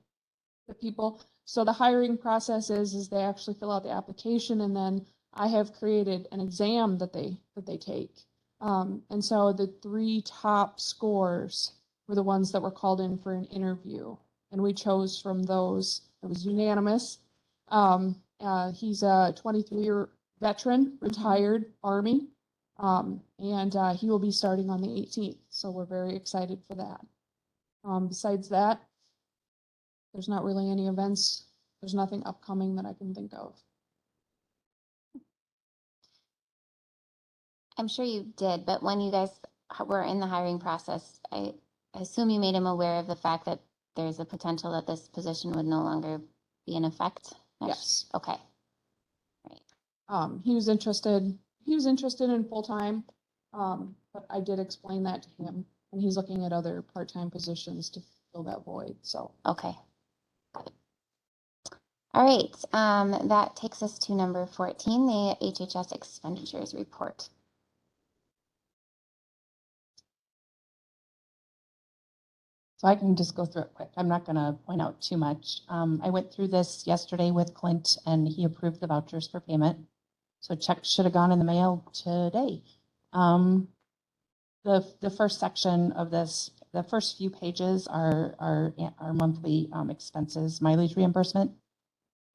the people. So the hiring process is they actually fill out the application, and then I have created an exam that they take. And so the 3 top scores were the ones that were called in for an interview, and we chose from those. It was unanimous. He's a 23-year veteran, retired Army, and he will be starting on the 18th. So we're very excited for that. Besides that, there's not really any events. There's nothing upcoming that I can think of. I'm sure you did, but when you guys were in the hiring process, I assume you made him aware of the fact that there's a potential that this position would no longer be in effect? Yes. Okay. He was interested in full-time, but I did explain that to him, and he's looking at other part-time positions to fill that void, so. Okay. Got it. All right, that takes us to number 14, the HHS expenditures report. So I can just go through it quick. I'm not going to point out too much. I went through this yesterday with Clint, and he approved the vouchers for payment. So checks should have gone in the mail today. The first section of this, the first few pages are our monthly expenses, mileage reimbursement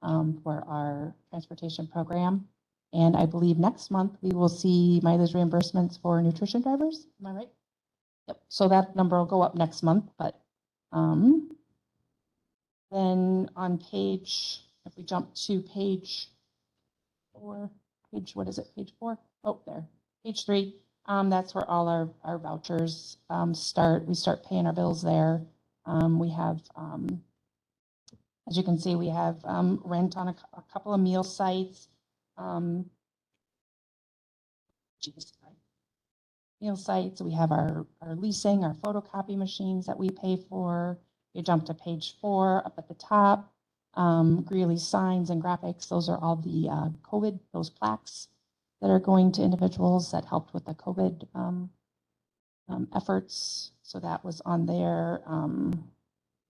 for our transportation program. And I believe next month we will see mileage reimbursements for nutrition drivers. Am I right? Yep. So that number will go up next month, but then on page, if we jump to page 4, what is it? Page 4? Oh, there. Page 3. That's where all our vouchers start. We start paying our bills there. We have, as you can see, we have rent on a couple of meal sites. Meal sites. We have our leasing, our photocopy machines that we pay for. You jump to page 4 up at the top. Greeley signs and graphics. Those are all the COVID, those plaques that are going to individuals that helped with the COVID efforts. So that was on there.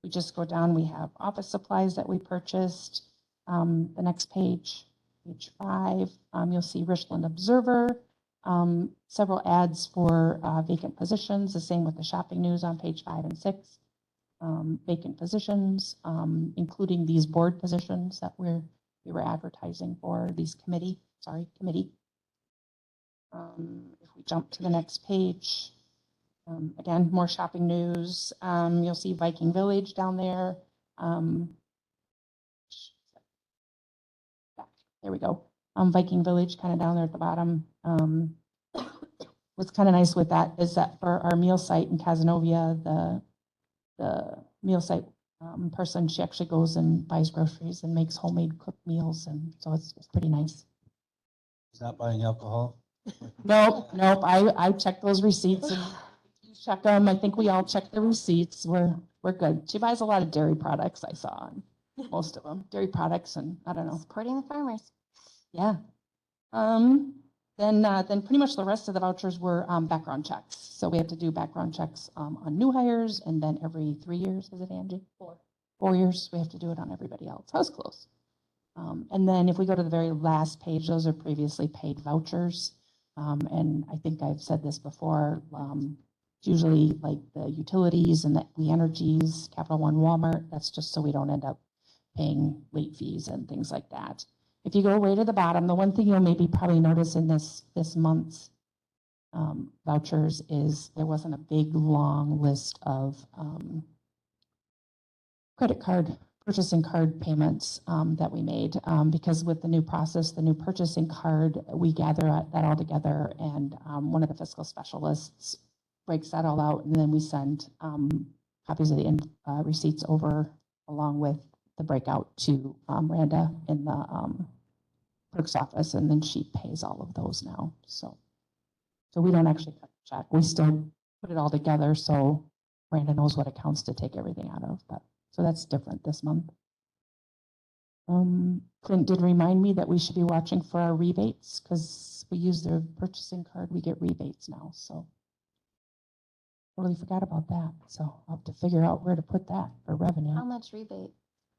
We just go down, we have office supplies that we purchased. The next page, page 5, you'll see Richland Observer. several ads for vacant positions, the same with the shopping news on page 5 and 6. Vacant positions, including these board positions that we were advertising for, these committee. If we jump to the next page, again, more shopping news. You'll see Viking Village down there. There we go. Viking Village kind of down there at the bottom. What's kind of nice with that is that for our meal site in Cazenovia, the meal site person, she actually goes and buys groceries and makes homemade cooked meals. And so it's pretty nice. Is not buying alcohol? Nope. I check those receipts and you check them. I think we all check the receipts. We're good. She buys a lot of dairy products. I saw most of them dairy products, and I don't know. Supporting the farmers. Yeah. Then pretty much the rest of the vouchers were background checks. So we have to do background checks on new hires, and then every 3 years, is it, Angie? 4 years. We have to do it on everybody else. I was close. And then if we go to the very last page, those are previously paid vouchers. And I think I've said this before, it's usually like the utilities and the energies, Capital One, Walmart. That's just so we don't end up paying late fees and things like that. If you go way to the bottom, the one thing you'll maybe probably notice in this month's vouchers is there wasn't a big, long list of credit card, purchasing card payments that we made because with the new process, the new purchasing card, we gather that all together, and one of the fiscal specialists breaks that all out, and then we send copies of the receipts over along with the breakout to Randa in the clerk's office, and then she pays all of those now. So we don't actually cut the check. We still put it all together so Randa knows what accounts to take everything out of. But so that's different this month. Clint did remind me that we should be watching for our rebates because we use their purchasing card. We get rebates now. So totally forgot about that. So I'll have to figure out where to put that for revenue. How much rebate?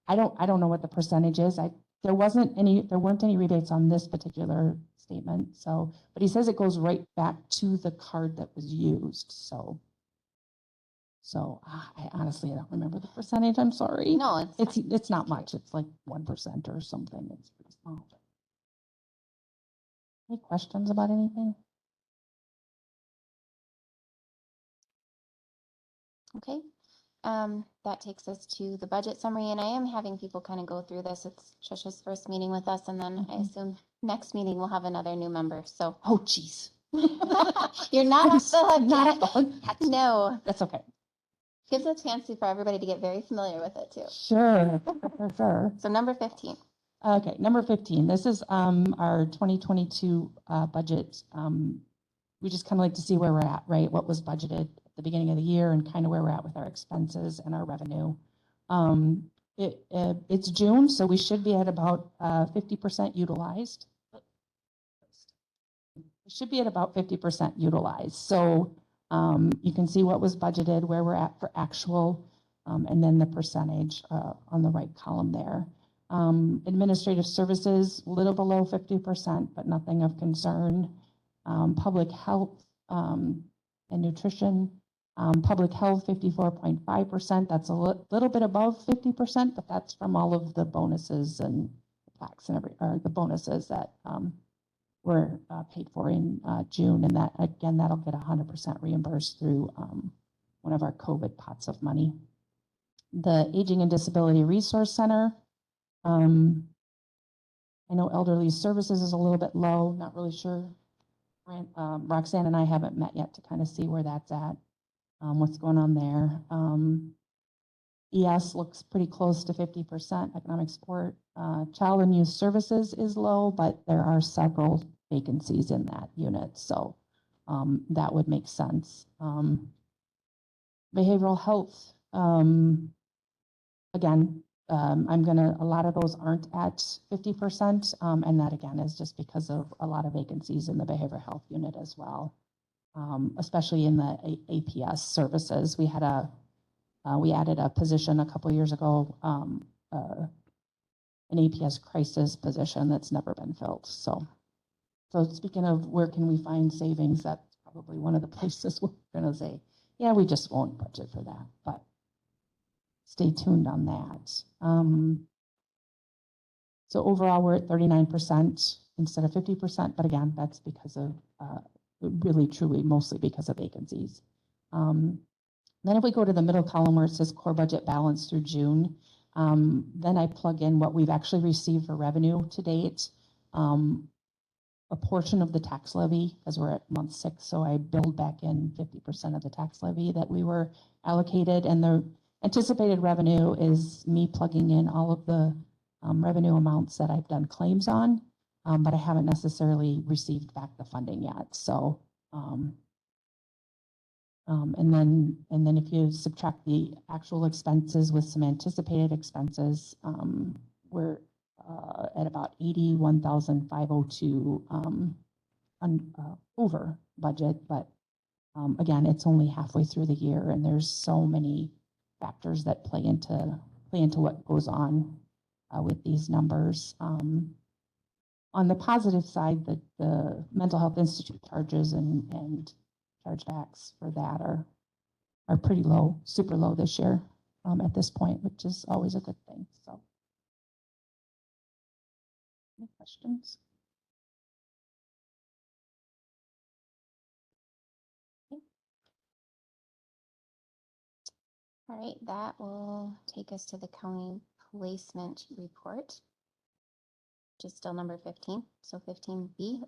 I don't know what the percentage is. There weren't any rebates on this particular statement. So, but he says it goes right back to the card that was used. So I honestly don't remember the percentage. I'm sorry. No, It's not much. It's like 1% or something. It's pretty small. Any questions about anything? okay. That takes us to the budget summary, and I am having people kind of go through this. It's Trisha's first meeting with us, and then I assume next meeting we'll have another new member. So Oh, geez. you're not off the hook Not yet. off the hook. No, That's okay. gives a chance for everybody to get very familiar with it too. Sure. Sure. So number 15. Okay, number 15. This is our 2022 budget. We just kind of like to see where we're at, right? What was budgeted at the beginning of the year and kind of where we're at with our expenses and our revenue. It's June, so we should be at about 50% utilized. We should be at about 50% utilized. So you can see what was budgeted, where we're at for actual, and then the percentage on the right column there. Administrative services, a little below 50%, but nothing of concern. Public health and nutrition. Public health, 54.5%. That's a little bit above 50%, but that's from all of the bonuses and Hvacs and the bonuses that were paid for in June. And that, again, that'll get 100% reimbursed through one of our COVID pots of money. The Aging and Disability Resource Center. I know elderly services is a little bit low, not really sure. Roxanne and I haven't met yet to kind of see where that's at, what's going on there. ES looks pretty close to 50%. Economic support. Child and youth services is low, but there are several vacancies in that unit, so that would make sense. Behavioral health, again, a lot of those aren't at 50%, and that again is just because of a lot of vacancies in the behavioral health unit as well, especially in the APS services. We added a position a couple years ago, an APS crisis position that's never been filled. So So speaking of where can we find savings, that's probably one of the places we're gonna say, yeah, we just won't budget for that, but stay tuned on that. So overall, we're at 39% instead of 50%, but again, that's because of, really truly mostly because of vacancies. Then if we go to the middle column where it says core budget balance through June, then I plug in what we've actually received for revenue to date. A portion of the tax levy, as we're at month 6, so I build back in 50% of the tax levy that we were allocated, and the anticipated revenue is me plugging in all of the revenue amounts that I've done claims on, but I haven't necessarily received back the funding yet. So, and then if you subtract the actual expenses with some anticipated expenses, we're at about 81,502 over budget, but again, it's only halfway through the year, and there's so many factors that play into what goes on with these numbers. On the positive side, the mental health institute charges and chargebacks for that are pretty low, super low this year at this point, which is always a good thing. So, any questions? All right, that will take us to the county placement report, which is still number 15, so 15B.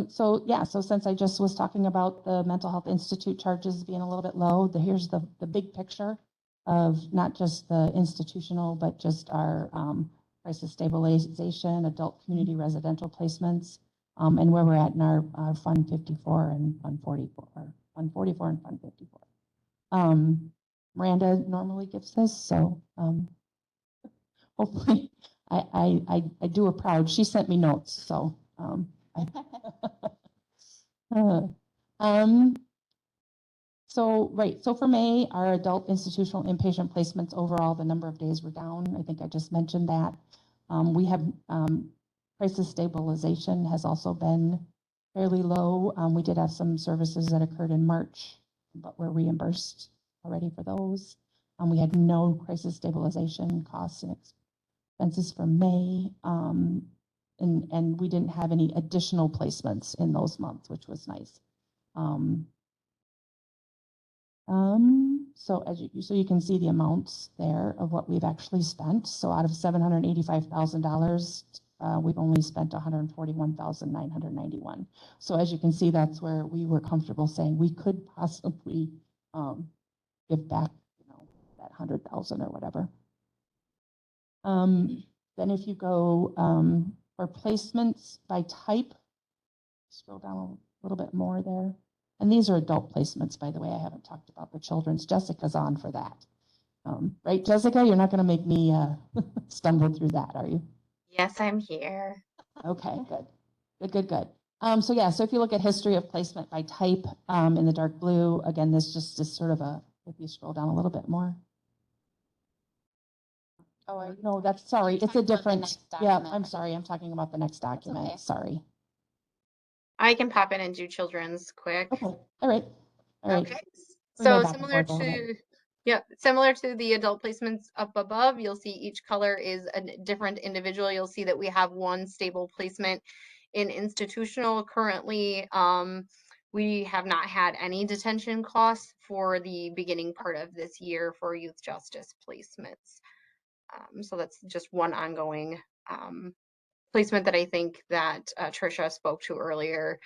So yeah, so since I just was talking about the mental health institute charges being a little bit low, here's the big picture of not just the institutional, but just our crisis stabilization, adult community residential placements, and where we're at in our Fund 54 and Fund 44, or Fund 44 and Fund 54. Miranda normally gives this, so hopefully I do her proud. She sent me notes, so so for May, our adult institutional inpatient placements overall, the number of days were down. I think I just mentioned that. We have crisis stabilization has also been fairly low. We did have some services that occurred in March, but we're reimbursed already for those. We had no crisis stabilization costs and expenses for May. And we didn't have any additional placements in those months, which was nice. So so you can see the amounts there of what we've actually spent. So out of $785,000, we've only spent $141,991. So as you can see, that's where we were comfortable saying we could possibly give back, that 100,000 or whatever. Then if you go for placements by type, scroll down a little bit more there. And these are adult placements, by the way. I haven't talked about the children's. Jessica's on for that. Right, Jessica? You're not going to make me stumble through that, are you? Yes, I'm here. Okay, good. So yeah, so if you look at history of placement by type in the dark blue, again, this just is sort of if you scroll down a little bit more. Oh, no, that's, sorry, it's a different, yeah, I'm sorry, I'm talking about the next document, okay. Sorry. I can pop in and do children's quick. Okay, all right. Okay. We go So back and similar forth a little bit. similar to the adult placements up above, you'll see each color is a different individual. You'll see that we have one stable placement in institutional currently. We have not had any detention costs for the beginning part of this year for youth justice placements. So that's just one ongoing placement that I think that Trisha spoke to earlier,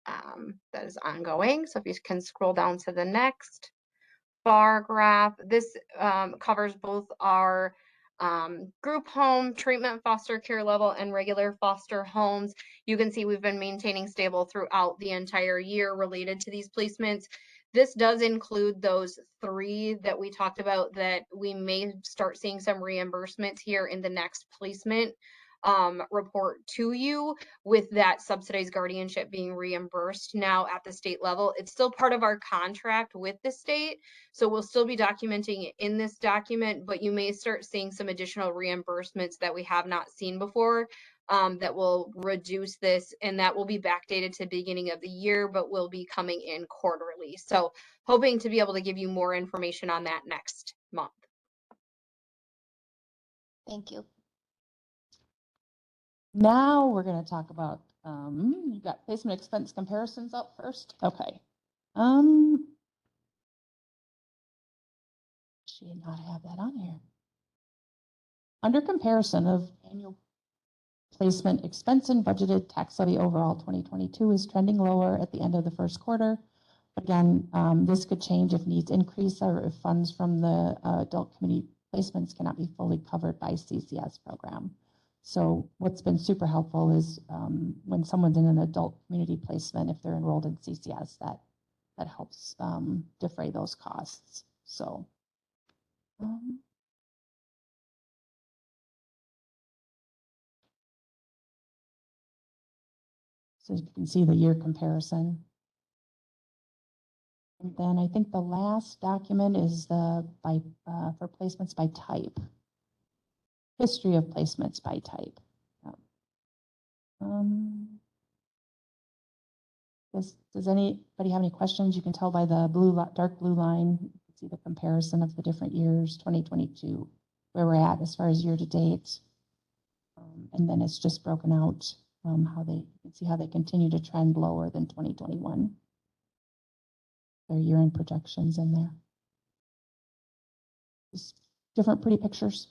that is ongoing. So if you can scroll down to the next bar graph, this covers both our group home, treatment foster care level, and regular foster homes. You can see we've been maintaining stable throughout the entire year related to these placements. This does include those 3 that we talked about that we may start seeing some reimbursements here in the next placement report to you, with that subsidized guardianship being reimbursed now at the state level. It's still part of our contract with the state, so we'll still be documenting it in this document, but you may start seeing some additional reimbursements that we have not seen before that will reduce this, and that will be backdated to the beginning of the year, but will be coming in quarterly. So hoping to be able to give you more information on that next month. Thank you. Now we're gonna talk about, you got placement expense comparisons up first? Okay. She did not have that on here. Under comparison of annual placement expense and budgeted tax levy overall 2022 is trending lower at the end of the first quarter. Again, this could change if needs increase or if funds from the adult community placements cannot be fully covered by CCS program. So what's been super helpful is when someone's in an adult community placement, if they're enrolled in CCS, that helps defray those costs. So. So you can see the year comparison. And then I think the last document is the for placements by type. History of placements by type. Does anybody have any questions? You can tell by the dark blue line. You can see the comparison of the different years, 2022, where we're at as far as year to date. And then it's just broken out how you can see how they continue to trend lower than 2021. Their year-end projections in there. Just different pretty pictures.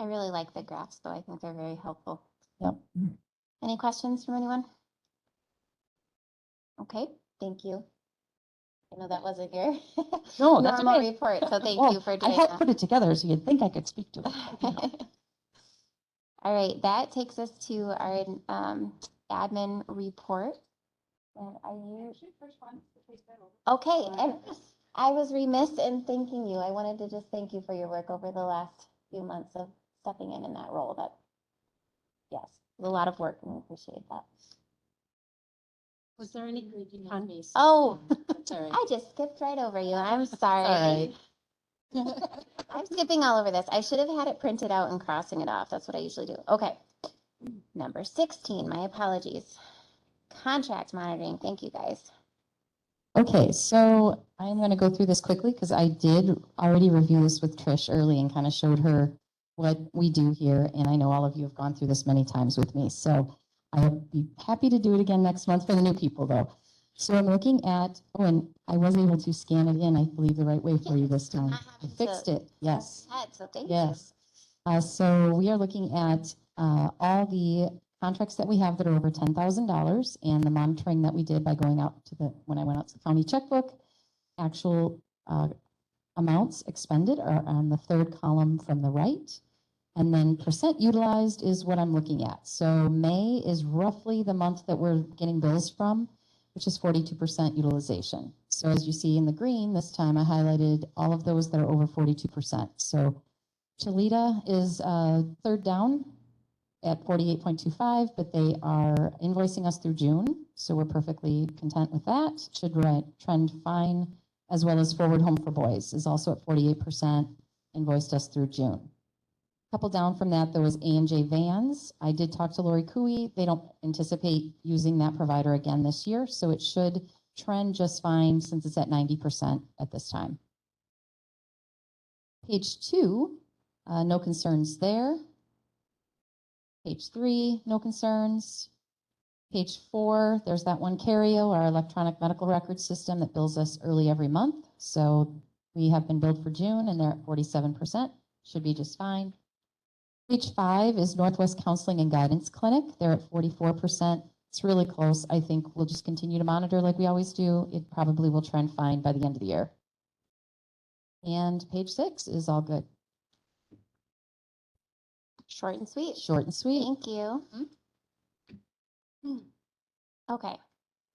I really like the graphs, though. I think they're very helpful. Yep. Any questions from anyone? Okay, thank you. I know that wasn't your No, that's normal okay. report, so thank Well, you for I doing helped that. put it together so you'd think I could speak to it. You know. All right, that takes us to our admin report. And are you? Okay, and I was remiss in thanking you. I wanted to just thank you for your work over the last few months of stepping in that role. Yes, it was a lot of work, and we appreciate that. Was there any? Oh, Sorry. I just skipped right over you. I'm sorry. I'm skipping all over this. I should have had it printed out and crossing it off. That's what I usually do. Okay. Number 16, my apologies. Contract monitoring. Thank you, guys. Okay, so I'm going to go through this quickly because I did already review this with Trish early and kind of showed her what we do here. And I know all of you have gone through this many times with me. So I'll be happy to do it again next month for the new people though. So I'm looking at, oh, and I was able to scan it in, I believe, the right way for you this time. I fixed it, yes. So thank Yes. So we are looking at all the contracts that we have that are over $10,000 and the monitoring that we did by going out to when I went out to the county checkbook. Actual amounts expended are on the third column from the right. And then percent utilized is what I'm looking at. So May is roughly the month that we're getting bills from, which is 42% utilization. So as you see in the green, this time I highlighted all of those that are over 42%. So Cholita is third down at 48.25, but they are invoicing us through June. So we're perfectly content with that. Should trend fine, as well as Forward Home for Boys is also at 48%, invoiced us through June. A couple down from that, there was A&J Vans. I did talk to Lori Cooey. They don't anticipate using that provider again this year, so it should trend just fine since it's at 90% at this time. Page 2, no concerns there. Page 3, no concerns. Page 4, there's that one Cario, our electronic medical record system that bills us early every month. So we have been billed for June and they're at 47%, should be just fine. Page 5 is Northwest Counseling and Guidance Clinic. They're at 44%. It's really close. I think we'll just continue to monitor like we always do. It probably will trend fine by the end of the year. And page 6 is all good. Short and sweet. Short and sweet. Thank you. Okay,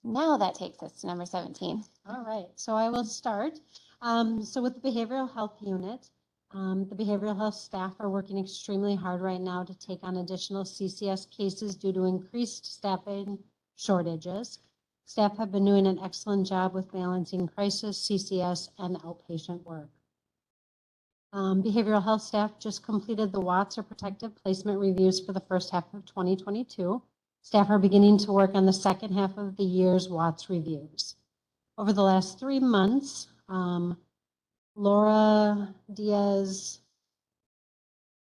now that takes us to number 17. All right, so I will start. So with the behavioral health unit, the behavioral health staff are working extremely hard right now to take on additional CCS cases due to increased staffing shortages. Staff have been doing an excellent job with balancing crisis, CCS, and outpatient work. Behavioral health staff just completed the Watts or protective placement reviews for the first half of 2022. Staff are beginning to work on the second half of the year's Watts reviews. Over the last 3 months, Laura Diaz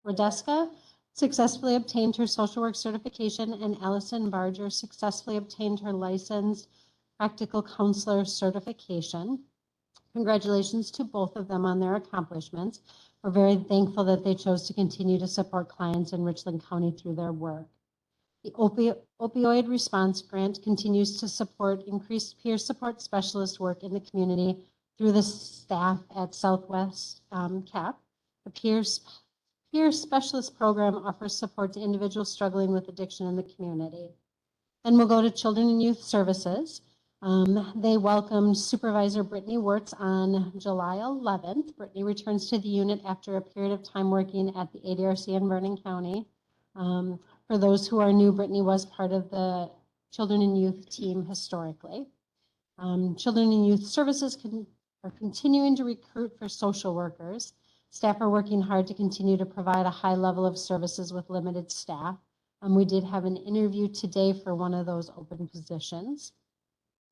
Radeska successfully obtained her social work certification, and Allison Barger successfully obtained her licensed practical counselor certification. Congratulations to both of them on their accomplishments. We're very thankful that they chose to continue to support clients in Richland County through their work. The opioid response grant continues to support increased peer support specialist work in the community through the staff at Southwest CAP. The peer specialist program offers support to individuals struggling with addiction in the community. Then we'll go to Children and Youth Services. They welcomed Supervisor Brittany Wirtz on July 11th. Brittany returns to the unit after a period of time working at the ADRC in Vernon County. For those who are new, Brittany was part of the Children and Youth team historically. Children and Youth Services are continuing to recruit for social workers. Staff are working hard to continue to provide a high level of services with limited staff. We did have an interview today for one of those open positions.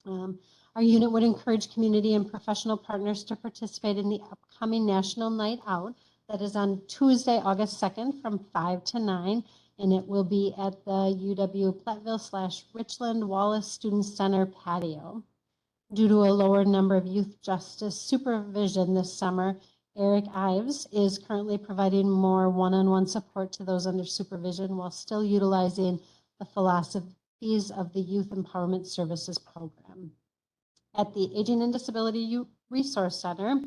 Our unit would encourage community and professional partners to participate in the upcoming National Night Out that is on Tuesday, August 2nd from 5 to 9, and it will be at the UW Platteville/Richland Wallace Student Center patio. Due to a lower number of youth justice supervision this summer, Eric Ives is currently providing more one-on-one support to those under supervision while still utilizing the philosophies of the Youth Empowerment Services Program. At the Aging and Disability Resource Center,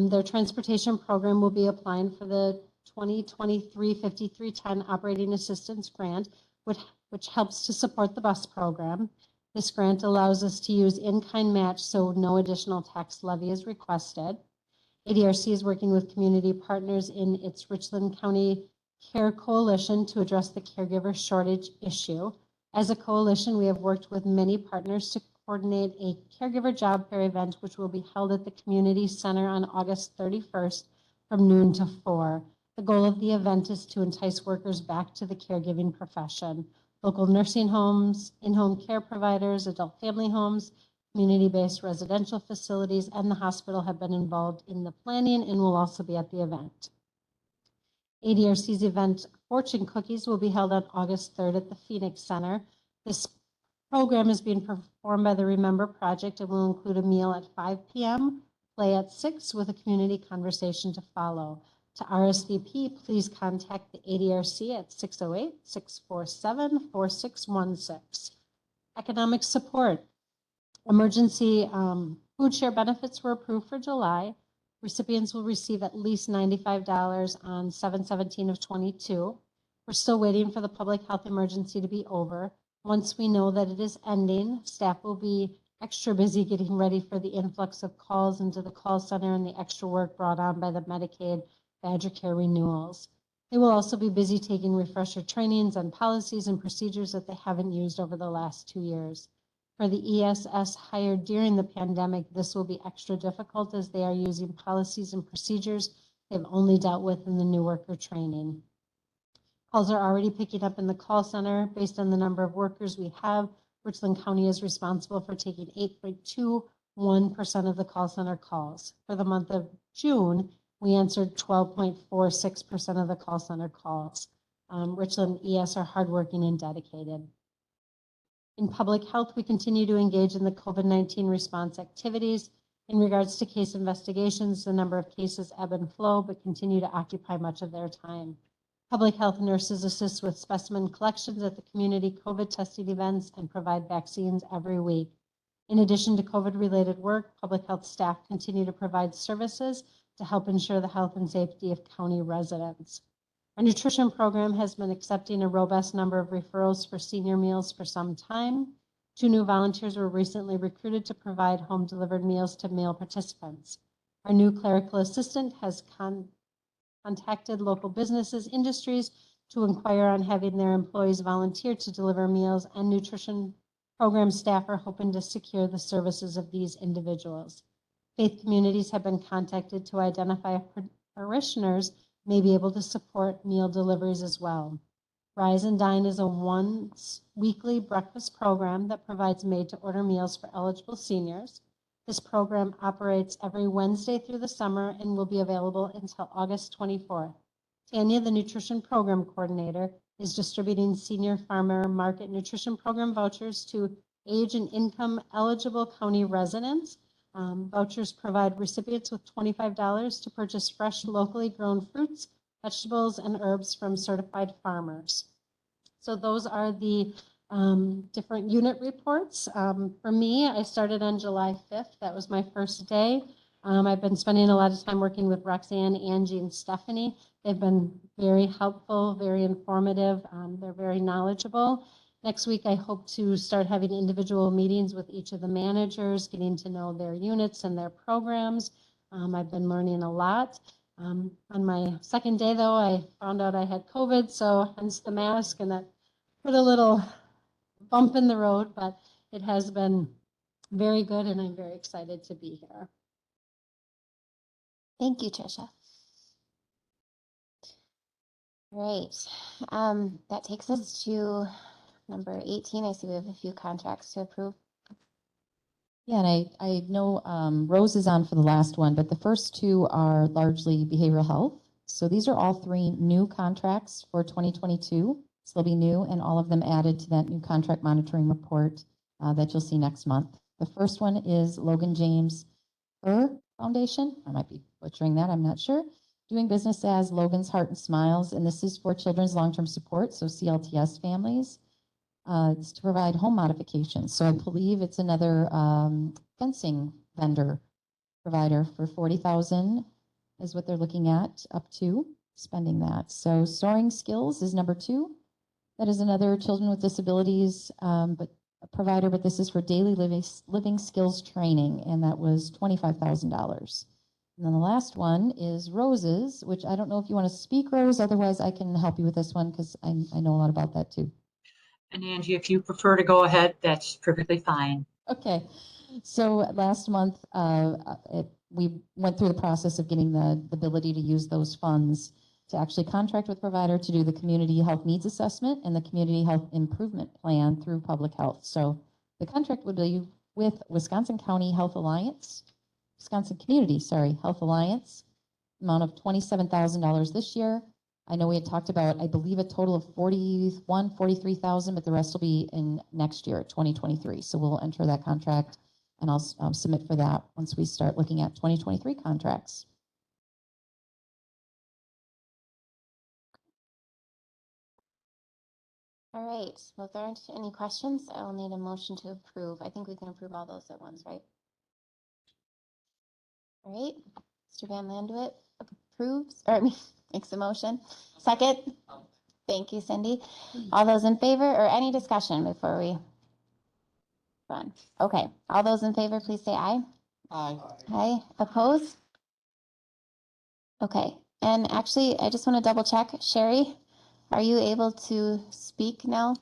their transportation program will be applying for the 2023 5310 Operating Assistance Grant, which helps to support the bus program. This grant allows us to use in-kind match, so no additional tax levy is requested. ADRC is working with community partners in its Richland County Care Coalition to address the caregiver shortage issue. As a coalition, we have worked with many partners to coordinate a caregiver job fair event, which will be held at the community center on August 31st from noon to 4. The goal of the event is to entice workers back to the caregiving profession. Local nursing homes, in-home care providers, adult family homes, community-based residential facilities, and the hospital have been involved in the planning and will also be at the event. ADRC's event, Fortune Cookies, will be held on August 3rd at the Phoenix Center. This program is being performed by the Remember Project and will include a meal at 5 p.m., play at 6, with a community conversation to follow. To RSVP, please contact the ADRC at 608-647-4616. Economic support. Emergency food share benefits were approved for July. Recipients will receive at least $95 on 7/17 of 22. We're still waiting for the public health emergency to be over. Once we know that it is ending, staff will be extra busy getting ready for the influx of calls into the call center and the extra work brought on by the Medicaid Badger Care renewals. They will also be busy taking refresher trainings on policies and procedures that they haven't used over the last 2 years. For the ESS hired during the pandemic, this will be extra difficult as they are using policies and procedures they've only dealt with in the new worker training. Calls are already picking up in the call center. Based on the number of workers we have, Richland County is responsible for taking 8.21% of the call center calls. For the month of June, we answered 12.46% of the call center calls. Richland ES are hardworking and dedicated. In public health, we continue to engage in the COVID-19 response activities. In regards to case investigations, the number of cases ebb and flow, but continue to occupy much of their time. Public health nurses assist with specimen collections at the community COVID testing events and provide vaccines every week. In addition to COVID-related work, public health staff continue to provide services to help ensure the health and safety of county residents. Our nutrition program has been accepting a robust number of referrals for senior meals for some time. 2 new volunteers were recently recruited to provide home-delivered meals to meal participants. Our new clerical assistant has contacted local businesses, industries to inquire on having their employees volunteer to deliver meals, and nutrition program staff are hoping to secure the services of these individuals. Faith communities have been contacted to identify parishioners may be able to support meal deliveries as well. Rise and Dine is a once weekly breakfast program that provides made-to-order meals for eligible seniors. This program operates every Wednesday through the summer and will be available until August 24th. Tanya, the nutrition program coordinator, is distributing senior farmer market nutrition program vouchers to age and income eligible county residents. Vouchers provide recipients with $25 to purchase fresh, locally grown fruits, vegetables, and herbs from certified farmers. So those are the different unit reports. For me, I started on July 5th. That was my first day. I've been spending a lot of time working with Roxanne, Angie, and Stephanie. They've been very helpful, very informative. They're very knowledgeable. Next week, I hope to start having individual meetings with each of the managers, getting to know their units and their programs. I've been learning a lot. On my second day, though, I found out I had COVID, so hence the mask, and that put a little bump in the road, but it has been very good, and I'm very excited to be here. Thank you, Tricia. Great. That takes us to number 18. I see we have a few contracts to approve. Yeah, and I know Rose is on for the last one, but the first two are largely behavioral health. So these are all three new contracts for 2022. So they'll be new, and all of them added to that new contract monitoring report that you'll see next month. The first one is Logan James Foundation. I might be butchering that, I'm not sure. Doing business as Logan's Heart and Smiles, and this is for children's long-term support, so CLTS families. It's to provide home modifications. So I believe it's another fencing vendor provider for $40,000 is what they're looking at, up to spending that. So Soaring Skills is number 2. That is another children with disabilities, but a provider, but this is for daily living skills training, and that was $25,000. And then the last one is Roses, which I don't know if you want to speak, Rose. Otherwise, I can help you with this one because I know a lot about that too. And Angie, if you prefer to go ahead, that's perfectly fine. Okay. So last month, we went through the process of getting the ability to use those funds to actually contract with provider to do the community health needs assessment and the community health improvement plan through public health. So the contract would be with Wisconsin Community Health Alliance, amount of $27,000 this year. I know we had talked about, I believe, a total of 43,000, but the rest will be in next year, 2023. So we'll enter that contract, and I'll submit for that once we start looking at 2023 contracts. All right. Well, if there aren't any questions, I'll need a motion to approve. I think we can approve all those at once, right? All right. Mr. Van Landuit approves, or I mean, makes a motion. Second? Thank you, Cindy. All those in favor, or any discussion before we run? Okay. All those in favor, please say aye. Aye. Aye. Opposed? Okay. And actually, I just want to double check. Sherry, are you able to speak now?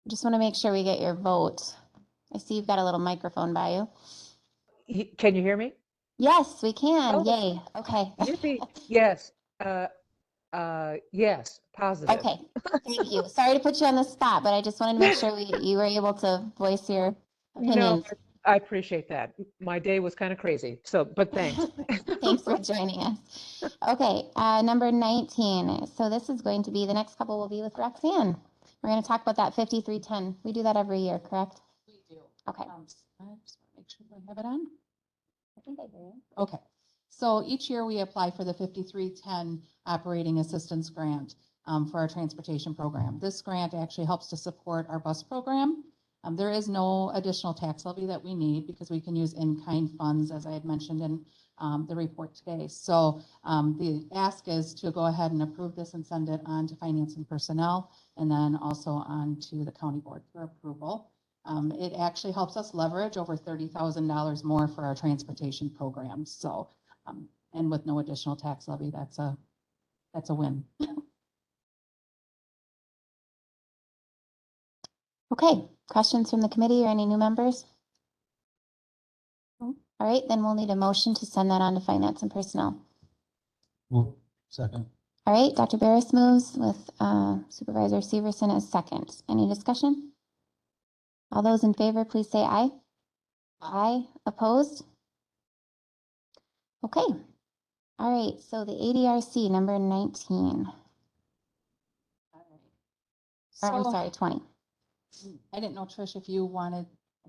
Just want to make sure we get your vote. I see you've got a little microphone by you. Can you hear me? Yes, we can. Oh. Yay. Okay. Yippee. Yes. Yes. Positive. Okay. Thank you. Sorry to put you on the spot, but I just wanted to make sure you were able to voice your No, opinions. I appreciate that. My day was kind of crazy. So, but thanks. Thanks for joining us. Okay, number 19. So this is going to be, the next couple will be with Roxanne. We're going to talk about that 5310. We do that every year, correct? We do. Okay. I just want to make sure I have it on. I think I do. Okay. So each year we apply for the 5310 operating assistance grant for our transportation program. This grant actually helps to support our bus program. There is no additional tax levy that we need because we can use in-kind funds, as I had mentioned in the report today. So the ask is to go ahead and approve this and send it on to Finance and Personnel, and then also on to the county board for approval. It actually helps us leverage over $30,000 more for our transportation programs. So, and with no additional tax levy, that's a win. Okay, questions from the committee or any new members? All right, then we'll need a motion to send that on to Finance and Personnel. Move. Second. All right, Dr. Barris moves with Supervisor Severson as second. Any discussion? All those in favor, please say aye. Aye. Opposed? Okay. All right, so the ADRC number 19. Or, I'm So- sorry, 20. I didn't know, Trish, if you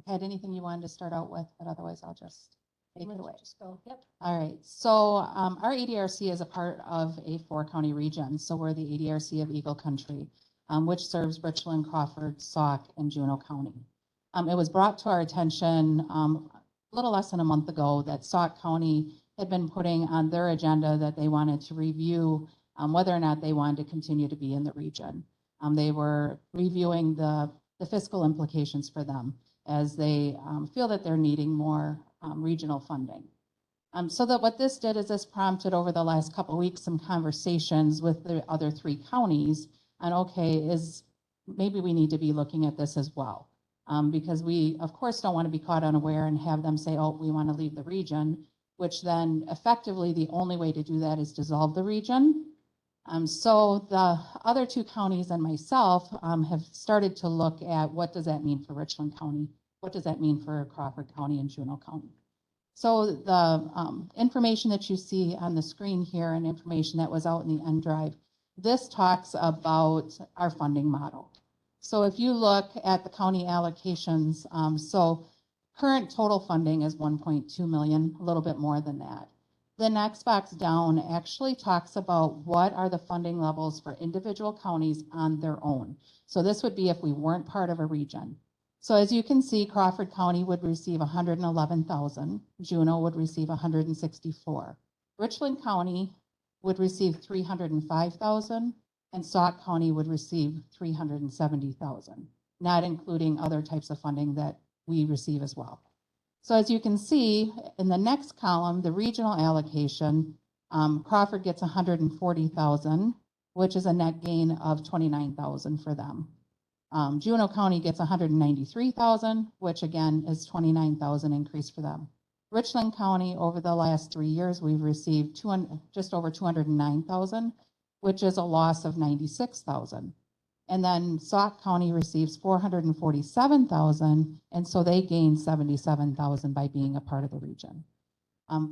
had anything you wanted to start out with, but otherwise I'll just take it away. Just go, yep. All right, so our ADRC is a part of a 4-county region. So we're the ADRC of Eagle Country, which serves Richland, Crawford, Sauk, and Juneau County. It was brought to our attention a little less than a month ago that Sauk County had been putting on their agenda that they wanted to review whether or not they wanted to continue to be in the region. They were reviewing the fiscal implications for them as they feel that they're needing more regional funding. So that what this did is this prompted over the last couple of weeks some conversations with the other 3 counties on, okay, maybe we need to be looking at this as well. Because we, of course, don't want to be caught unaware and have them say, oh, we want to leave the region, which then effectively the only way to do that is dissolve the region. So the other 2 counties and myself have started to look at what does that mean for Richland County? What does that mean for Crawford County and Juneau County? So the information that you see on the screen here and information that was out in the end drive, this talks about our funding model. So if you look at the county allocations, so current total funding is 1.2 million, a little bit more than that. The next box down actually talks about what are the funding levels for individual counties on their own. So this would be if we weren't part of a region. So as you can see, Crawford County would receive 111,000, Juneau would receive 164. Richland County would receive 305,000, and Sauk County would receive 370,000, not including other types of funding that we receive as well. So as you can see in the next column, the regional allocation, Crawford gets 140,000, which is a net gain of 29,000 for them. Juneau County gets 193,000, which again is 29,000 increase for them. Richland County, over the last 3 years, we've received just over 209,000, which is a loss of 96,000. And then Sauk County receives 447,000, and so they gain 77,000 by being a part of the region.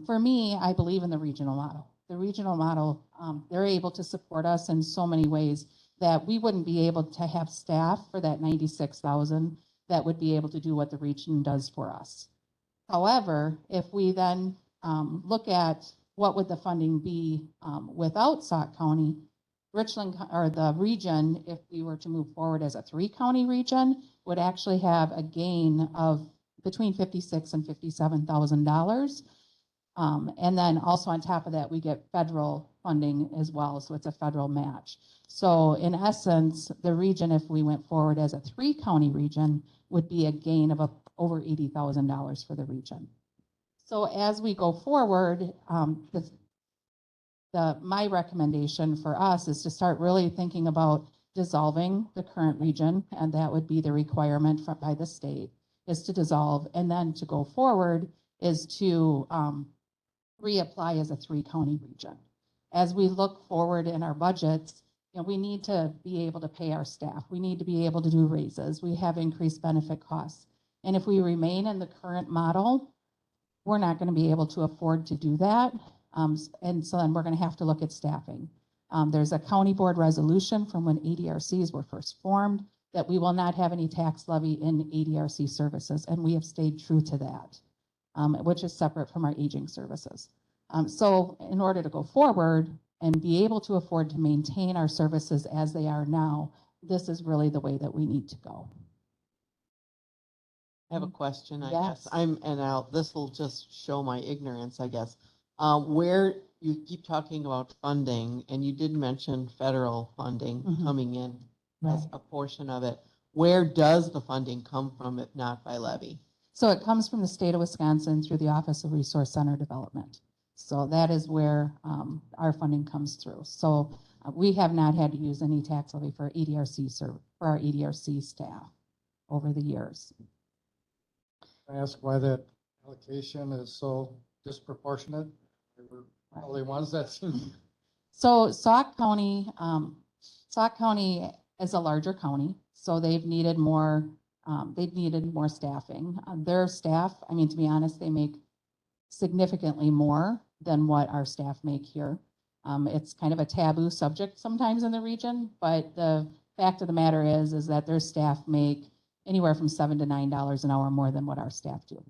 For me, I believe in the regional model. The regional model, they're able to support us in so many ways that we wouldn't be able to have staff for that 96,000 that would be able to do what the region does for us. However, if we then look at what would the funding be without Sauk County, Richland, or the region, if we were to move forward as a 3-county region, would actually have a gain of between $56,000 and $57,000. And then also on top of that, we get federal funding as well. So it's a federal match. So in essence, the region, if we went forward as a 3-county region, would be a gain of over $80,000 for the region. So as we go forward, my recommendation for us is to start really thinking about dissolving the current region, and that would be the requirement by the state, is to dissolve, and then to go forward is to reapply as a 3-county region. As we look forward in our budgets, we need to be able to pay our staff. We need to be able to do raises. We have increased benefit costs. And if we remain in the current model, we're not going to be able to afford to do that. And so then we're going to have to look at staffing. There's a county board resolution from when ADRCs were first formed that we will not have any tax levy in ADRC services, and we have stayed true to that, which is separate from our aging services. So in order to go forward and be able to afford to maintain our services as they are now, this is really the way that we need to go. I have a question, I Yes. guess. This will just show my ignorance, I guess. Where you keep talking about funding, and you did mention federal funding coming in as Right. a portion of it. Where does the funding come from if not by levy? So it comes from the state of Wisconsin through the Office of Resource Center Development. So that is where our funding comes through. So we have not had to use any tax levy for our ADRC staff over the years. I ask why that allocation is so disproportionate. We're the only ones that seem. So Sauk County is a larger county, so they've needed more staffing. Their staff, I mean, to be honest, they make significantly more than what our staff make here. It's kind of a taboo subject sometimes in the region, but the fact of the matter is that their staff make anywhere from $7 to $9 an hour more than what our staff do.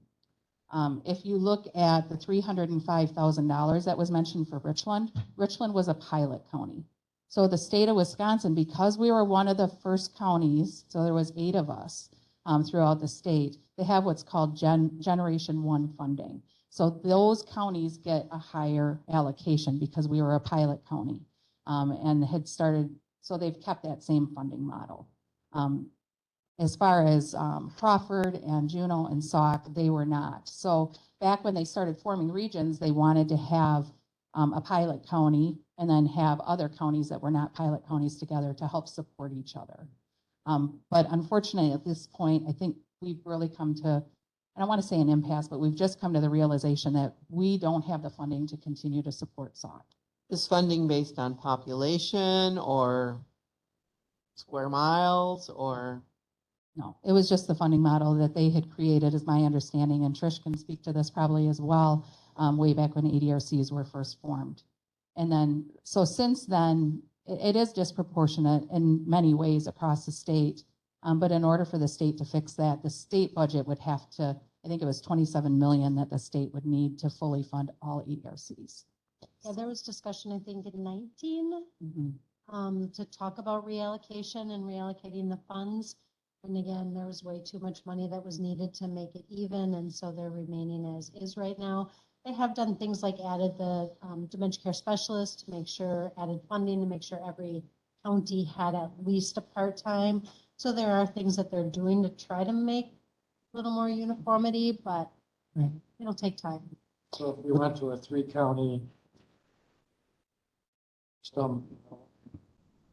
If you look at the $305,000 that was mentioned for Richland, Richland was a pilot county. So the state of Wisconsin, because we were one of the first counties, so there was 8 of us throughout the state, they have what's called Generation 1 funding. So those counties get a higher allocation because we were a pilot county and had started, so they've kept that same funding model. As far as Crawford and Juneau and Sauk, they were not. So back when they started forming regions, they wanted to have a pilot county and then have other counties that were not pilot counties together to help support each other. But unfortunately, at this point, I think we've really come to, I don't want to say an impasse, but we've just come to the realization that we don't have the funding to continue to support Sauk. Is funding based on population or square miles or? No, it was just the funding model that they had created, is my understanding, and Trish can speak to this probably as well, way back when ADRCs were first formed. And then, so since then, it is disproportionate in many ways across the state. But in order for the state to fix that, the state budget would have to, I think it was 27 million that the state would need to fully fund all ADRCs. Yeah, there was discussion, I think, in 19 to talk about reallocation and reallocating the funds. And again, there was way too much money that was needed to make it even, and so they're remaining as is right now. They have done things like added the dementia care specialist to make sure, added funding to make sure every county had at least a part-time. So there are things that they're doing to try to make a little more uniformity, but it'll take time. So if we went to a 3-county system,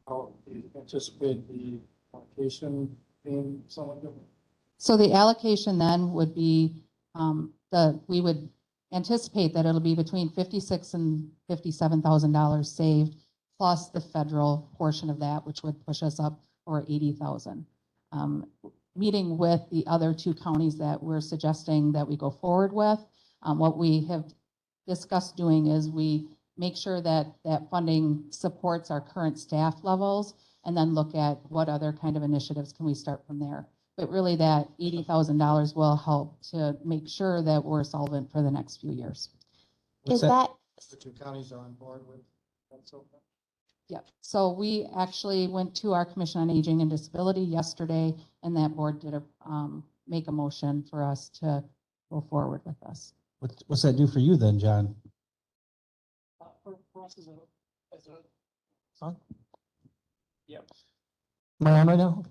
how do you anticipate the allocation being somewhat different? So the allocation then would be, we would anticipate that it'll be between $56,000 and $57,000 saved, plus the federal portion of that, which would push us up for 80,000. Meeting with the other 2 counties that we're suggesting that we go forward with, what we have discussed doing is we make sure that that funding supports our current staff levels, and then look at what other kind of initiatives can we start from there. But really that $80,000 will help to make sure that we're solvent for the next few years. Is that, The 2 counties are on board with that so far? Yep. So we actually went to our Commission on Aging and Disability yesterday, and that board did make a motion for us to go forward with this. What's that do for you then, John? For us as a song? Yep. Am I on right now?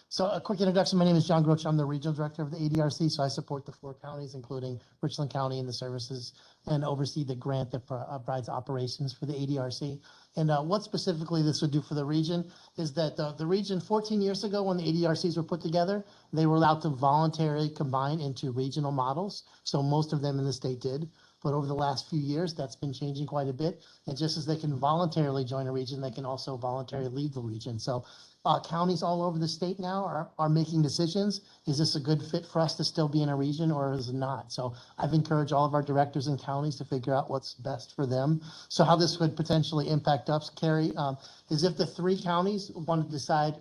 So a quick introduction. My name is John Groch. I'm the regional director of the ADRC. So I support the 4 counties, including Richland County and the services, and oversee the grant that provides operations for the ADRC. And what specifically this would do for the region is that the region 14 years ago, when the ADRCs were put together, they were allowed to voluntarily combine into regional models. So most of them in the state did. But over the last few years, that's been changing quite a bit. And just as they can voluntarily join a region, they can also voluntarily leave the region. So counties all over the state now are making decisions. Is this a good fit for us to still be in a region, or is it not? So I've encouraged all of our directors and counties to figure out what's best for them. So how this would potentially impact us, Carrie, is if the 3 counties want to decide,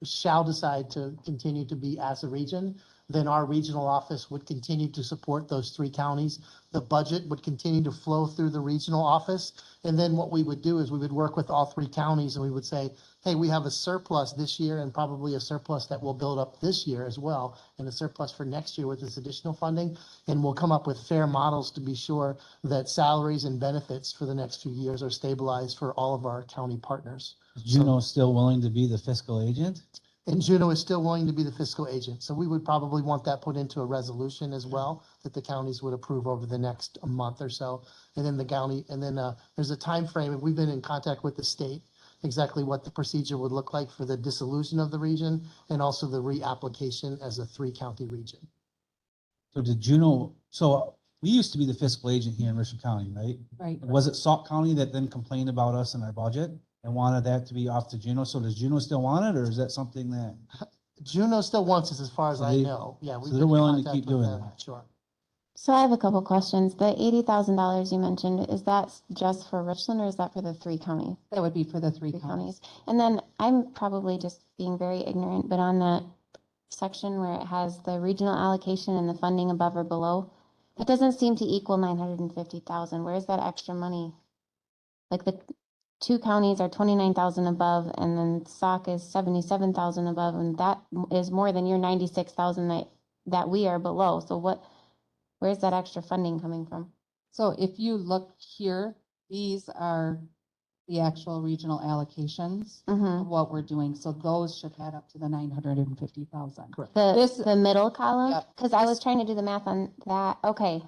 shall decide to continue to be as a region, then our regional office would continue to support those 3 counties. The budget would continue to flow through the regional office. And then what we would do is we would work with all 3 counties, and we would say, hey, we have a surplus this year and probably a surplus that will build up this year as well, and a surplus for next year with this additional funding. And we'll come up with fair models to be sure that salaries and benefits for the next few years are stabilized for all of our county partners. Is Juneau still willing to be the fiscal agent? And Juneau is still willing to be the fiscal agent. So we would probably want that put into a resolution as well, that the counties would approve over the next month or so. And then the county, and then there's a time frame, and we've been in contact with the state, exactly what the procedure would look like for the dissolution of the region and also the reapplication as a 3-county region. So did Juneau, so we used to be the fiscal agent here in Richland County, right? Right. Was it Sauk County that then complained about us in our budget and wanted that to be off to Juneau? So does Juneau still want it, or is that something that, Juneau still wants us as far as So I they- know. Yeah. we've so they're been in willing to contact keep with doing them. that? Sure. So I have a couple questions. The $80,000 you mentioned, is that just for Richland or is that for the 3 counties? That would be for the three Three counties. counties. And then I'm probably just being very ignorant, but on that section where it has the regional allocation and the funding above or below, it doesn't seem to equal 950,000. Where's that extra money? Like the 2 counties are 29,000 above, and then Sauk is 77,000 above, and that is more than your 96,000 that we are below. So where's that extra funding coming from? So if you look here, these are the actual regional allocations Mm-hmm. of what we're doing. So those should add up to the 950,000. Correct. The middle column? Yep. Because I was trying to do the math on that. Okay.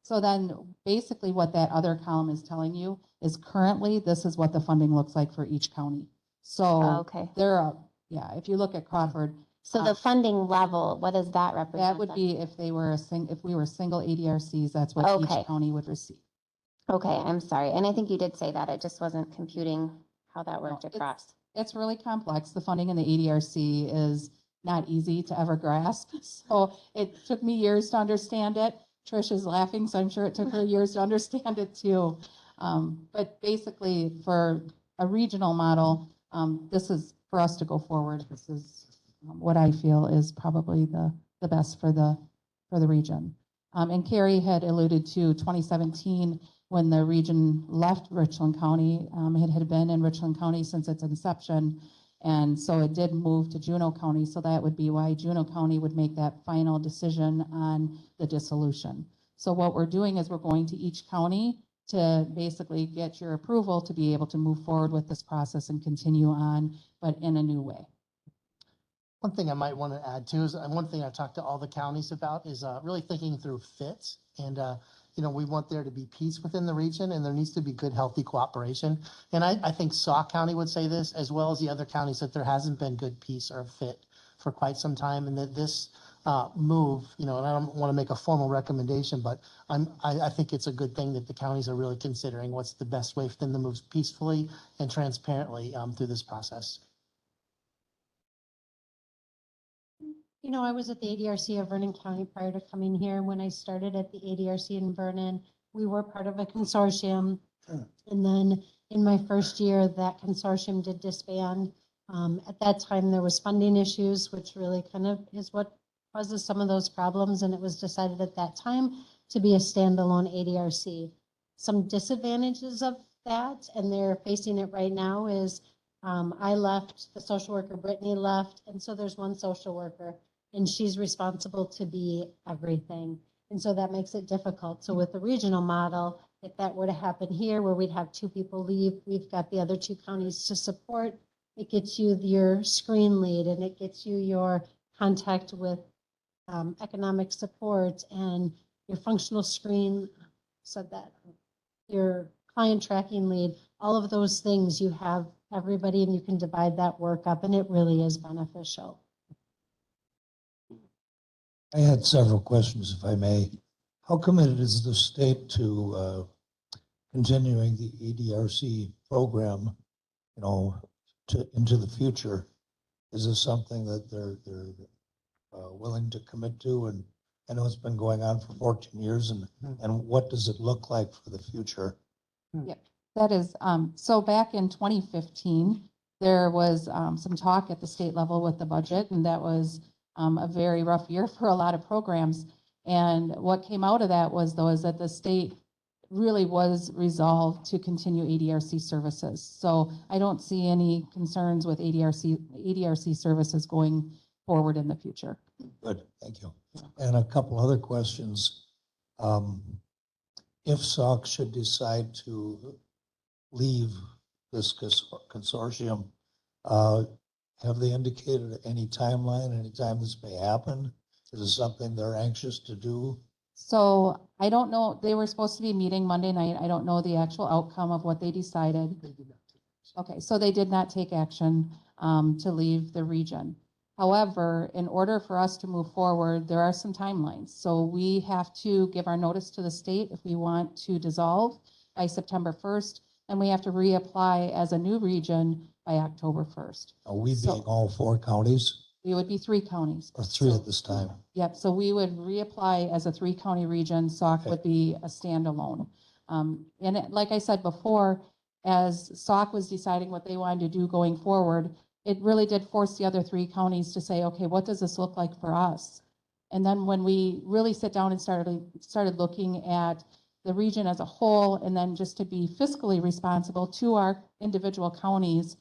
So then basically what that other column is telling you is currently this is what the funding looks like for each county. So Okay. if you look at Crawford, So the funding level, what does that represent? that would then? be if we were single ADRCs, that's what Okay. each county would receive. Okay, I'm sorry. And I think you did say that. It just wasn't computing how that worked it's- across. It's really complex. The funding in the ADRC is not easy to ever grasp. So it took me years to understand it. Trish is laughing, so I'm sure it took her years to understand it too. But basically, for a regional model, this is for us to go forward. This is what I feel is probably the best for the region. And Carrie had alluded to 2017 when the region left Richland County. It had been in Richland County since its inception. And so it did move to Juneau County. So that would be why Juneau County would make that final decision on the dissolution. So what we're doing is we're going to each county to basically get your approval to be able to move forward with this process and continue on, but in a new way. One thing I might want to add too is, one thing I talked to all the counties about is really thinking through fit. And, we want there to be peace within the region, and there needs to be good, healthy cooperation. And I think Sauk County would say this, as well as the other counties, that there hasn't been good peace or fit for quite some time, and that this move, and I don't want to make a formal recommendation, but I think it's a good thing that the counties are really considering what's the best way for them to move peacefully and transparently through this process. I was at the ADRC of Vernon County prior to coming here. When I started at the ADRC in Vernon, we were part of a consortium. And then in my first year, that consortium did disband. At that time, there was funding issues, which really kind of is what causes some of those problems. And it was decided at that time to be a standalone ADRC. Some disadvantages of that, and they're facing it right now, is I left, the social worker Brittany left, and so there's one social worker, and she's responsible to be everything. And so that makes it difficult. So with the regional model, if that were to happen here, where we'd have 2 people leave, we've got the other 2 counties to support. It gets you your screen lead, and it gets you your contact with economic support and your functional screen, said that, your client tracking lead, all of those things, you have everybody and you can divide that work up, and it really is beneficial. I had several questions, if I may. How committed is the state to continuing the ADRC program, into the future? Is this something that they're willing to commit to? And I know it's been going on for 14 years, and what does it look like for the future? That is, so back in 2015, there was some talk at the state level with the budget, and that was a very rough year for a lot of programs. And what came out of that was that the state really was resolved to continue ADRC services. So I don't see any concerns with ADRC services going forward in the future. Good, thank you. And a couple other questions. If Sauk should decide to leave this consortium, have they indicated any timeline, any time this may happen? Is it something they're anxious to do? So I don't know, they were supposed to be meeting Monday night. I don't know the actual outcome of what they decided. Okay, so they did not take action to leave the region. However, in order for us to move forward, there are some timelines. So we have to give our notice to the state if we want to dissolve by September 1st, and we have to reapply as a new region by October 1st. Are we So- being all 4 counties We would be 3 counties. or 3 So- at this time? Yep, so we would reapply as a 3-county region. Sauk Okay. would be a standalone. Like I said before, as Sauk was deciding what they wanted to do going forward, it really did force the other 3 counties to say, okay, what does this look like for us? And then when we really sit down and started looking at the region as a whole, and then just to be fiscally responsible to our individual counties,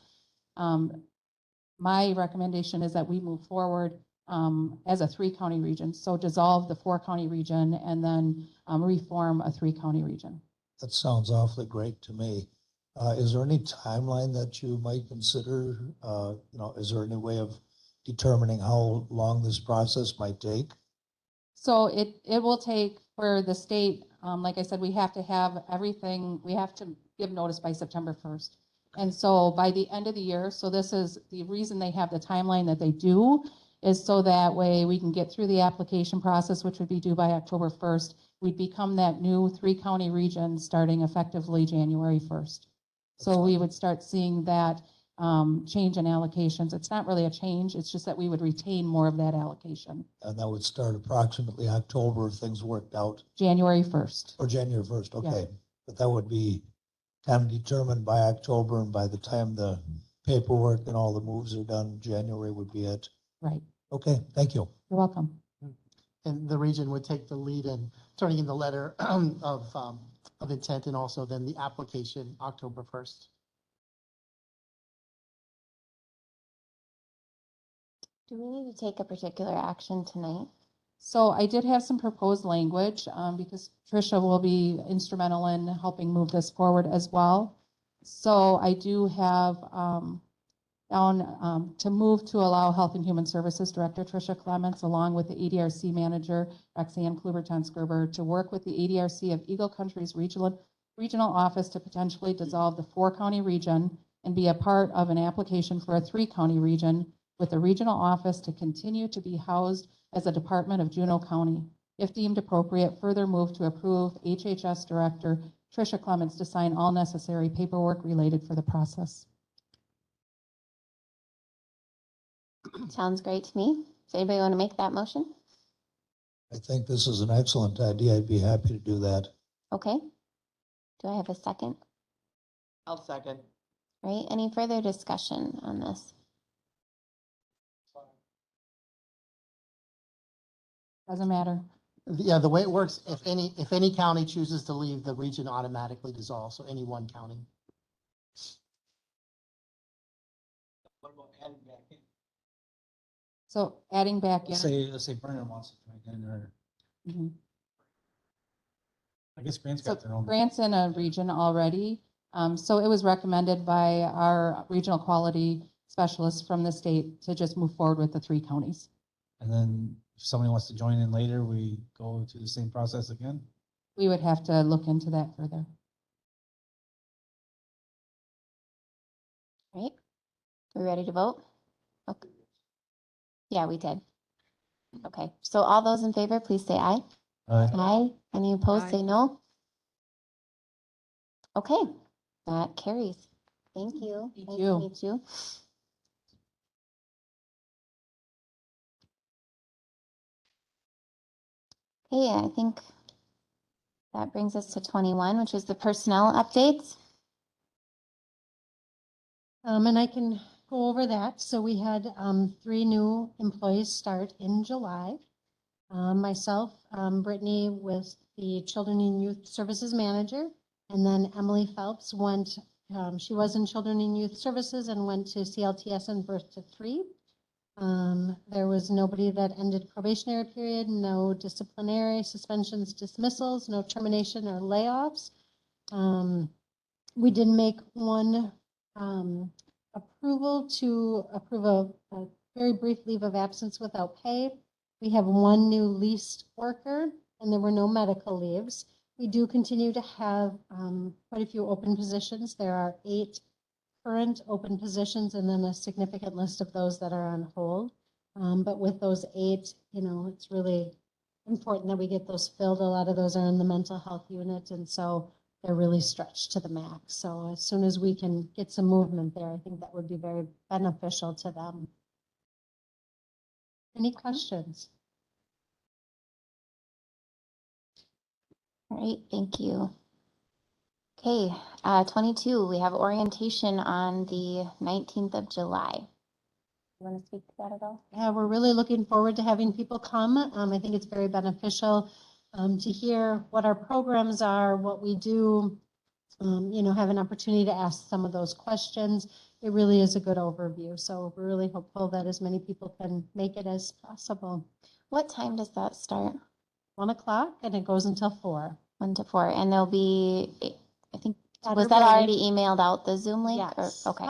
my recommendation is that we move forward as a 3-county region. So dissolve the 4-county region and then reform a 3-county region. That sounds awfully great to me. Is there any timeline that you might consider? Is there any way of determining how long this process might take? So it will take for the state, like I said, we have to have everything, we have to give notice by September 1st. And so by the end of the year, so this is the reason they have the timeline that they do, is so that way we can get through the application process, which would be due by October 1st. We'd become that new 3-county region starting effectively January 1st. So we would start seeing that change in allocations. It's not really a change, it's just that we would retain more of that allocation. And that would start approximately October if things worked out, January 1st. or January 1st, okay. But that would be kind of determined by October, and by the time the paperwork and all the moves are done, January would be it. Right. Okay, thank you. You're welcome. And the region would take the lead in turning in the letter of intent, and also then the application October 1st. Do we need to take a particular action tonight? So I did have some proposed language because Tricia will be instrumental in helping move this forward as well. So I do have down to move to allow Health and Human Services Director Tricia Clements, along with the ADRC Manager Roxanne Kluber-Tonsgerber, to work with the ADRC of Eagle Country's regional office to potentially dissolve the 4-county region and be a part of an application for a 3-county region, with the regional office to continue to be housed as a department of Juneau County. If deemed appropriate, further move to approve HHS Director Tricia Clements to sign all necessary paperwork related for the process. Sounds great to me. Does anybody want to make that motion? I think this is an excellent idea. I'd be happy to do that. Okay. Do I have a second? I'll second. Right, any further discussion on this? Doesn't matter. Yeah, the way it works, if any county chooses to leave, the region automatically dissolves, so any one county. So adding back in. Let's say Brennan wants to join in, or Mhm. I guess Grant's So got their own. Grant's in a region already. So it was recommended by our regional quality specialists from the state to just move forward with the 3 counties. And then if somebody wants to join in later, we go through the same process again. We would have to look into that further. Right? We ready to vote? Okay. Yeah, we did. Okay, so all those in favor, please say aye. Aye. Any opposed, say no. Okay, that carries. Thank you. Thank Nice you. to meet you. Okay, I think that brings us to 21, which is the personnel updates. And I can go over that. So we had 3 new employees start in July. Myself, Brittany was the Children and Youth Services Manager, and then Emily Phelps went, she was in Children and Youth Services and went to CLTS and Birth to 3. There was nobody that ended probationary period, no disciplinary suspensions, dismissals, no termination or layoffs. We did make one approval to approve a very brief leave of absence without pay. We have 1 new leased worker, and there were no medical leaves. We do continue to have quite a few open positions. There are 8 current open positions, and then a significant list of those that are on hold. But with those 8, it's really important that we get those filled. A lot of those are in the mental health unit, and so they're really stretched to the max. So as soon as we can get some movement there, I think that would be very beneficial to them. Any questions? All right, thank you. Okay, 22, we have orientation on the 19th of July. You want to speak to that at all? Yeah, we're really looking forward to having people come. I think it's very beneficial to hear what our programs are, what we do, have an opportunity to ask some of those questions. It really is a good overview. So we're really hopeful that as many people can make it as possible. What time does that start? 1 o'clock and it goes until 4. 1 to 4, and there'll be, I think, At was our that building. already emailed out, the Zoom link? Or- Yes. Okay,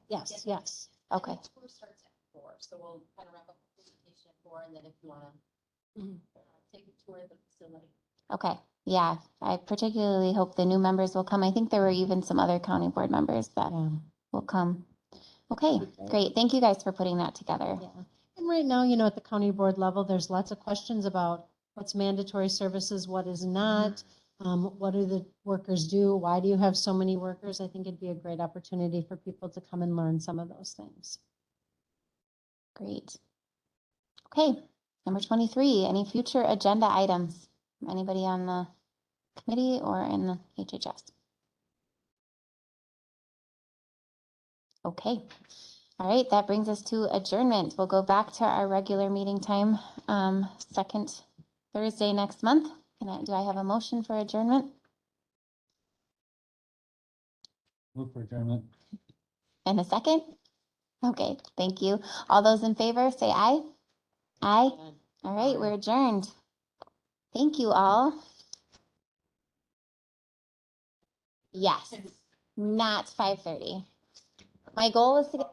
Yes. okay. The tour starts at 4, so we'll kind of wrap up the presentation at 4, and then if you want to take a tour of the facility. Okay, yeah, I particularly hope the new members will come. I think there were even some other county board members that Yeah. will come. Okay, great. Thank you guys for putting that together. Yeah. And right now, at the county board level, there's lots of questions about what's mandatory services, what is not, what do the workers do? Why do you have so many workers? I think it'd be a great opportunity for people to come and learn some of those things. Great. Okay, number 23, any future agenda items? Anybody on the committee or in the HHS? Okay, all right, that brings us to adjournment. We'll go back to our regular meeting time, second Thursday next month. Do I have a motion for adjournment? Move for adjournment. And a second? Okay, thank you. All those in favor, say aye. Aye. All right, we're adjourned. Thank you all. Yes, not 5:30. My goal is to get